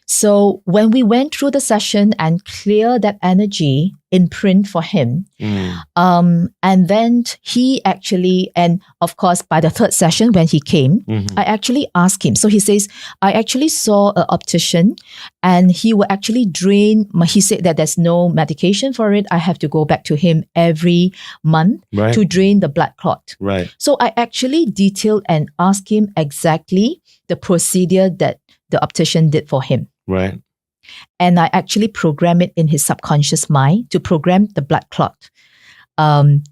So when we went through the session and clear that energy imprint for him, and then he actually, and of course by the 3rd session when he came, I actually asked him. So he says, I actually saw an optician and he will actually drain, he said that there's no medication for it. I have to go back to him every month to drain the blood clot. Right. So I actually detailed and asked him exactly the procedure that the optician did for him. Right. And I actually program it in his subconscious mind to program the blood clot, to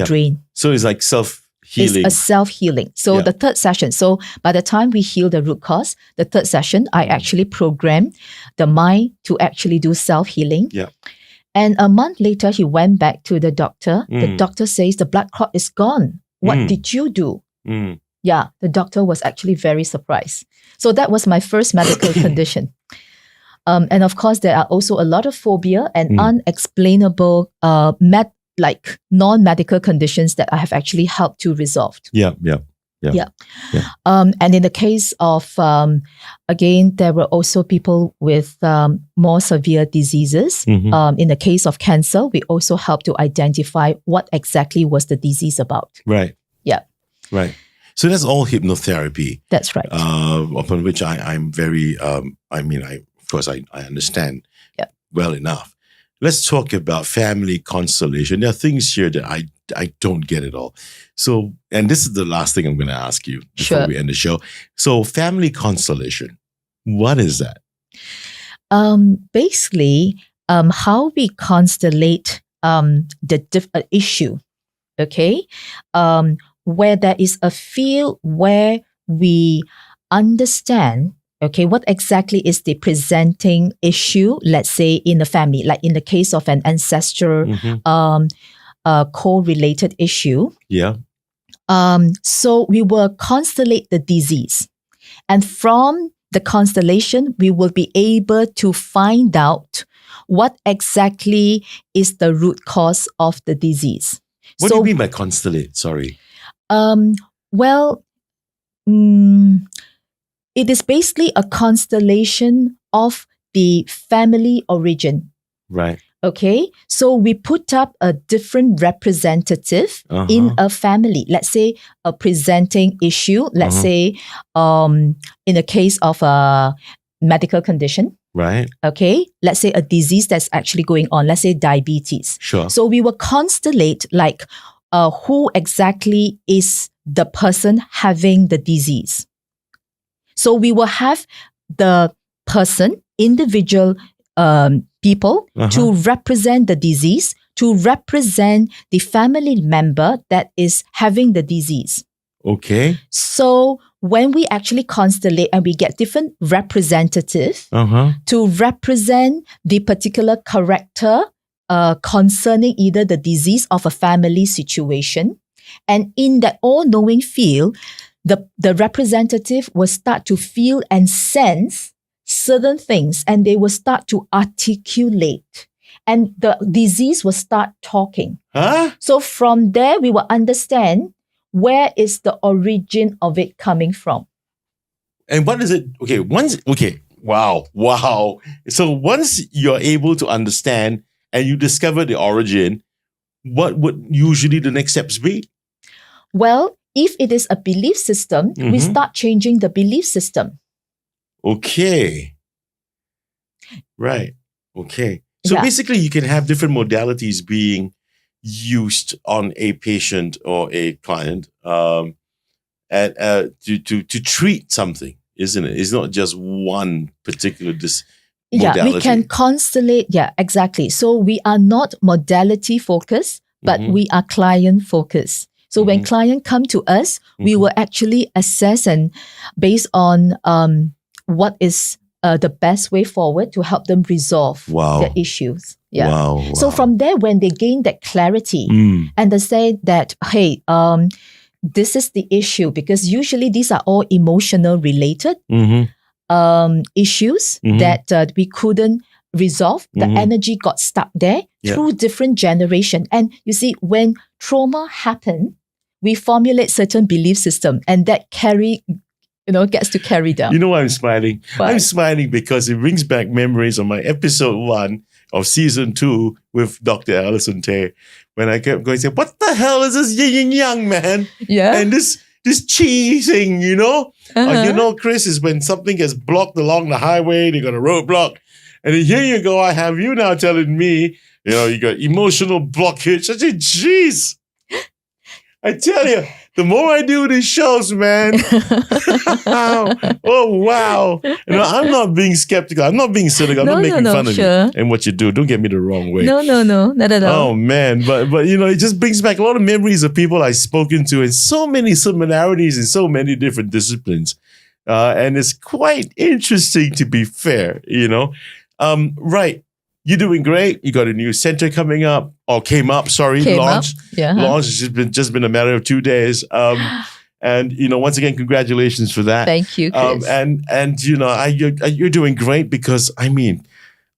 drain. So it's like self-healing. It's a self-healing. So the 3rd session. So by the time we heal the root cause, the 3rd session, I actually program the mind to actually do self-healing. Yeah. And a month later, he went back to the doctor. The doctor says the blood clot is gone. What did you do? Yeah, the doctor was actually very surprised. So that was my first medical condition. And of course, there are also a lot of phobia and unexplainable non-medical conditions that I have actually helped to resolve. Yeah. And in the case of, again, there were also people with more severe diseases. In the case of cancer, we also helped to identify what exactly was the disease about. Right. Yeah. Right. So that's all hypnotherapy. That's right. Upon which I'm very, of course, I understand well enough. Let's talk about family constellation. There are things here that I don't get at all. So, and this is the last thing I'm going to ask you before we end the show. So, family constellation, what is that? Basically, how we constellate the issue, okay? Where there is a field where we understand, okay, what exactly is the presenting issue, let's say in the family, like in the case of an ancestral correlated issue. Yeah. So we will constellate the disease. And from the constellation, we will be able to find out what exactly is the root cause of the disease. What do you mean by constellate? Sorry. It is basically a constellation of the family origin. Right. Okay. So we put up a different representative in a family. Let's say a presenting issue. Let's say in the case of a medical condition. Right. Okay. Let's say a disease that's actually going on. Let's say diabetes. Sure. So we will constellate like who exactly is the person having the disease. So we will have the person, individual people to represent the disease, to represent the family member that is having the disease. Okay. So when we actually constellate and we get different representatives to represent the particular character concerning either the disease of a family situation, and in that all-knowing field, the representative will start to feel and sense certain things, and they will start to articulate, and the disease will start talking. So from there, we will understand where is the origin of it coming from. And what is it? Wow. So once you're able to understand and you discover the origin, what would usually the next steps be? Well, if it is a belief system, we start changing the belief system. Okay. Right. Okay. So basically you can have different modalities being used on a patient or a client to treat something, isn't it? It's not just one particular modality. Yeah, we can constellate. Yeah, exactly. So we are not modality focused, but we are client focused. So when clients come to us, we will actually assess and based on what is the best way forward to help them resolve their issues. Yeah. Wow. So from there, when they gain that clarity and they say that, hey, this is the issue, because usually these are all emotional related issues that we couldn't resolve. The energy got stuck there through different generation. And you see, when trauma happen, we formulate certain belief system, and that gets to carry down. You know why I'm smiling? Why? I'm smiling because it brings back memories of my episode 1 of season 2 with Dr. Alison Tay, when I kept going, say, what the hell is this yin and yang, man? Yeah. And this chi thing, Chris, is when something gets blocked along the highway, they got a roadblock. And then here you go, I have you now telling me, you got emotional blockage. I say, jeez. I tell you, the more I do these shows, man. Oh, wow. I'm not being skeptical. I'm not being cynical. I'm not making fun of you and what you do. Don't get me the wrong way. No, not at all. Oh, man. But it just brings back a lot of memories of people I've spoken to and so many similarities in so many different disciplines. And it's quite interesting, to be fair, Right. You're doing great. You got a new center coming up, or came up. Launch. Yeah. Launch has just been a matter of 2 days. And once again, congratulations for that. Thank you, Chris. You're doing great because I mean,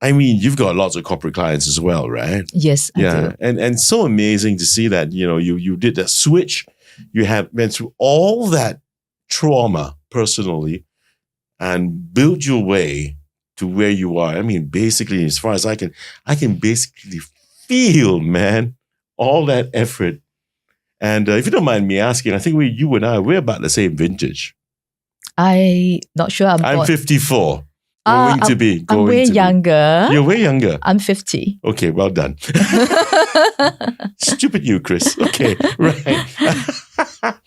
you've got lots of corporate clients as well, right? Yes, I do. And so amazing to see that you did that switch. You went through all that trauma personally and built your way to where you are. I mean, basically, as far as I can basically feel, man, all that effort And if you don't mind me asking, I think you and I, we're about the same vintage. I'm not sure. I'm 54. I'm way younger. You're way younger. I'm 50. Okay, well done. Stupid you, Chris. Okay, right.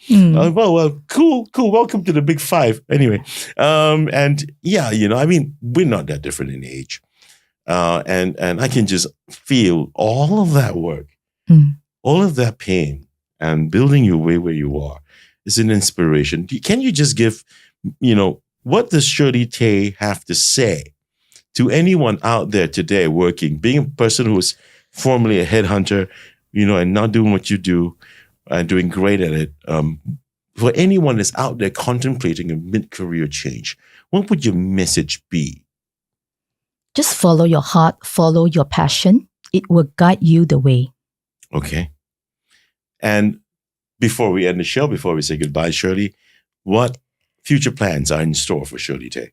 Well, cool. Welcome to the big five. Anyway, and yeah, I mean, we're not that different in age. And I can just feel all of that work, all of that pain, and building your way where you are is an inspiration. Can you just give, what does Shirley Tay have to say to anyone out there today working, being a person who is formerly a headhunter, and now doing what you do and doing great at it? For anyone that's out there contemplating a mid-career change, what would your message be? Just follow your heart, follow your passion. It will guide you the way. Okay. And before we end the show, before we say goodbye, Shirley, what future plans are in store for Shirley Tay?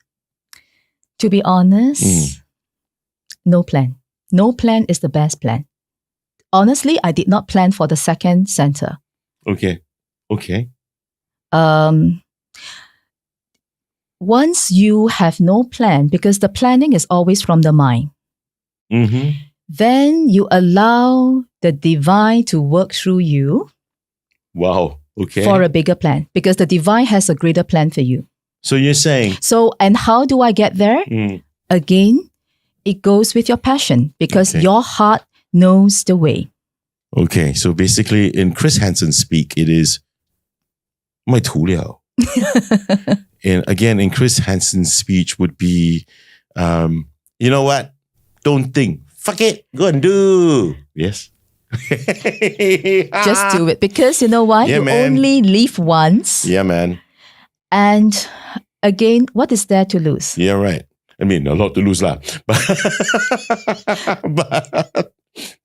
To be honest, no plan. No plan is the best plan. Honestly, I did not plan for the second center. Okay. Once you have no plan, because the planning is always from the mind, then you allow the divine to work through you. Wow. Okay. For a bigger plan, because the divine has a greater plan for you. So you're saying. So, and how do I get there? Again, it goes with your passion, because your heart knows the way. Okay. So basically, in Chris Henson speak, it is 咪涂了. And again, in Chris Henson's speech would be, you know what? Don't think. Fuck it. Go and do. Yes. Just do it, because you know why? Yeah, you man. only live once. Yeah, man. And again, what is there to lose? Yeah, right. I mean, a lot to lose lah.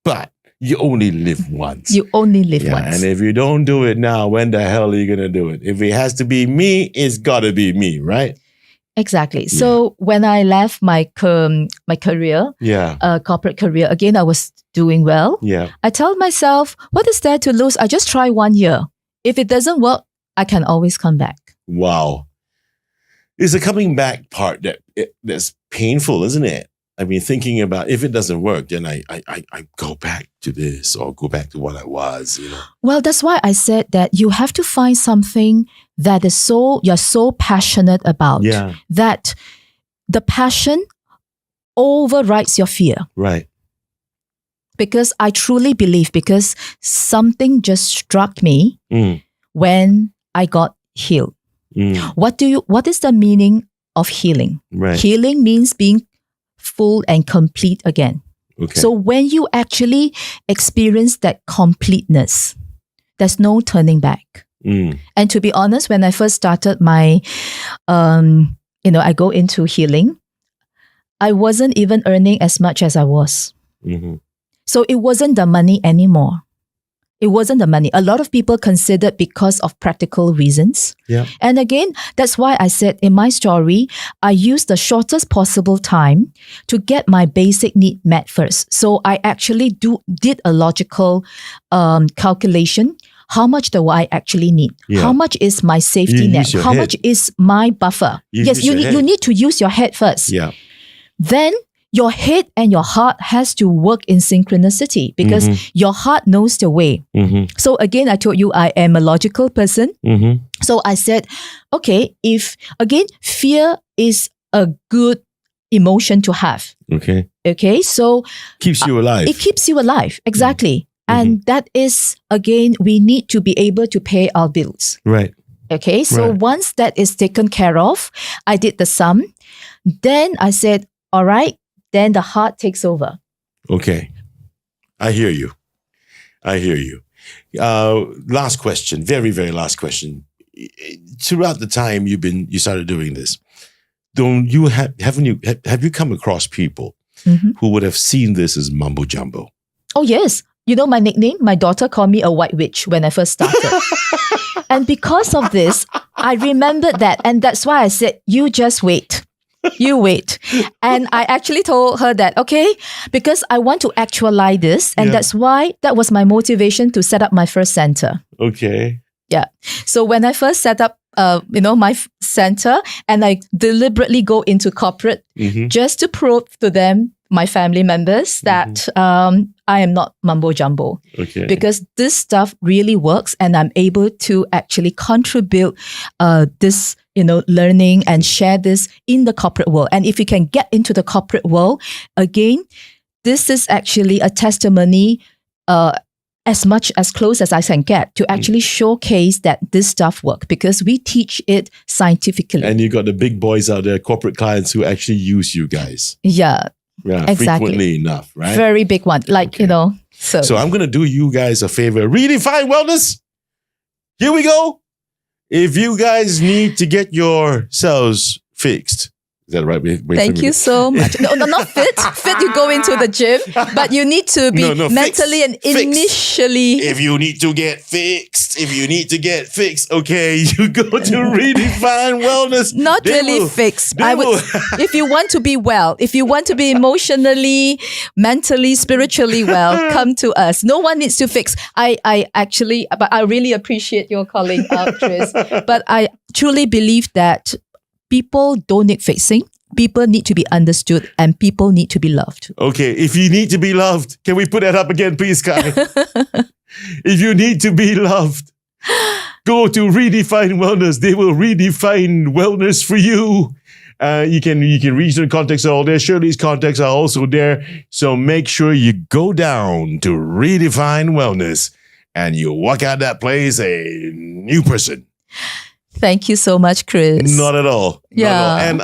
But you only live once. You only live once. And if you don't do it now, when the hell are you going to do it? If it has to be me, it's got to be me, right? Exactly. Yeah. So when I left my career, corporate career, again, I was doing well. Yeah. I tell myself, what is there to lose? I just try 1 year. If it doesn't work, I can always come back. Wow. It's the coming back part that's painful, isn't it? I mean, thinking about if it doesn't work, then I go back to this or go back to what I was, Well, that's why I said that you have to find something that is you're so passionate about. Yeah. That the passion overrides your fear. Right. Because I truly believe, because something just struck me when I got healed. What is the meaning of healing? Right. Healing means being full and complete again. Okay. So when you actually experience that completeness, there's no turning back. And to be honest, when I first started my, I go into healing, I wasn't even earning as much as I was. So it wasn't the money anymore. It wasn't the money. A lot of people considered because of practical reasons. Yeah. And again, that's why I said in my story, I used the shortest possible time to get my basic need met first. So I actually did a logical calculation. How much do I actually need? Yeah. How much is my safety net? How much is my buffer? Yes, you need to use your head first. Yeah. Then your head and your heart has to work in synchronicity, because your heart knows the way. So again, I told you I am a logical person. So I said, okay, fear is a good emotion to have. Okay, so keeps you alive. It keeps you alive, exactly. And that is, again, we need to be able to pay our bills. Right. Okay, so once that is taken care of, I did the sum. Then I said, all right, then the heart takes over. Okay. I hear you. Last question, very, very last question. Throughout the time you started doing this, have you come across people who would have seen this as Mambo Jambo? Oh, yes. You know my nickname? My daughter called me a white witch when I first started. And because of this, I remembered that. And that's why I said, you just wait. You wait. And I actually told her that, okay, because I want to actualize this. And that's why that was my motivation to set up my first center. Okay. Yeah. So when I first set up, my center, and I deliberately go into corporate just to prove to them, my family members, that I am not Mambo Jambo. Okay. Because this stuff really works, and I'm able to actually contribute this, learning and share this in the corporate world. And if you can get into the corporate world, again, this is actually a testimony as much as close as I can get to actually showcase that this stuff works, because we teach it scientifically. And you got the big boys out there, corporate clients who actually use you guys. Yeah. Yeah, exactly. Frequently enough, right? Very big one. So I'm going to do you guys a favor. Redefine wellness. Here we go. If you guys need to get yourselves fixed, is that right? Thank you so much. No, not fit. Fit, you go into the gym, but you need to be mentally and initially. If you need to get fixed, okay, you go to Redefine Wellness. Not really fixed. If you want to be well, if you want to be emotionally, mentally, spiritually well, come to us. No one needs to fix. But I really appreciate your calling out, Chris. But I truly believe that people don't need fixing. People need to be understood, and people need to be loved. Okay, if you need to be loved, can we put that up again, please, Kai? If you need to be loved, go to Redefine Wellness. They will redefine wellness for you. You can reach the contacts are all there. Shirley's contacts are also there. So make sure you go down to Redefine Wellness and you walk out that place a new person. Thank you so much, Chris. Not at all. Yeah. And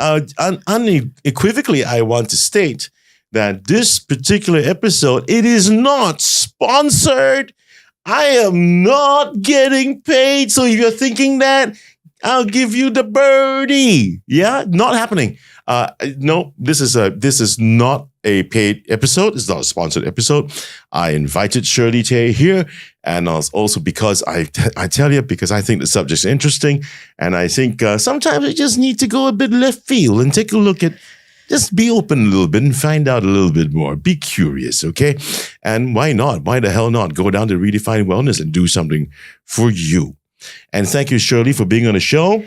unequivocally, I want to state that this particular episode, it is not sponsored. I am not getting paid. So if you're thinking that, I'll give you the birdie. Yeah, not happening. No, this is not a paid episode. It's not a sponsored episode. I invited Shirley Tay here, and also because I tell you, because I think the subject's interesting, and I think sometimes you just need to go a bit left field and take a look at, just be open a little bit and find out a little bit more. Be curious, okay? And why not? Why the hell not? Go down to Redefine Wellness and do something for you. And thank you, Shirley, for being on the show.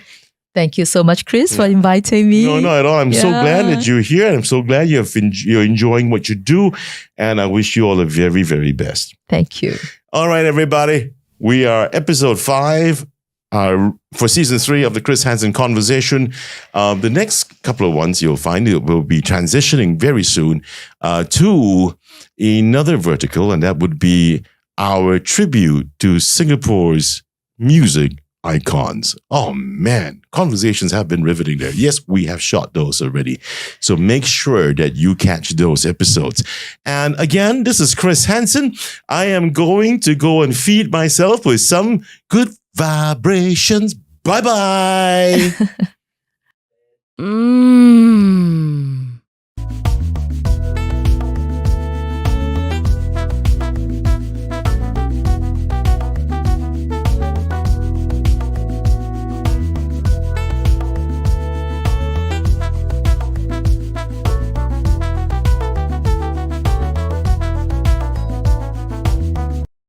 Thank you so much, Chris, for inviting me. No, not at all. I'm so glad that you're here. And I'm so glad you're enjoying what you do. And I wish you all the very, very best. Thank you. All right, everybody. We are episode 5 for season 3 of the Chris Henson Conversation. The next couple of ones you'll find will be transitioning very soon to another vertical, and that would be our tribute to Singapore's music icons. Oh man, conversations have been riveting there. Yes, we have shot those already. So make sure that you catch those episodes. And again, this is Chris Henson. I am going to go and feed myself with some good vibrations. Bye-bye.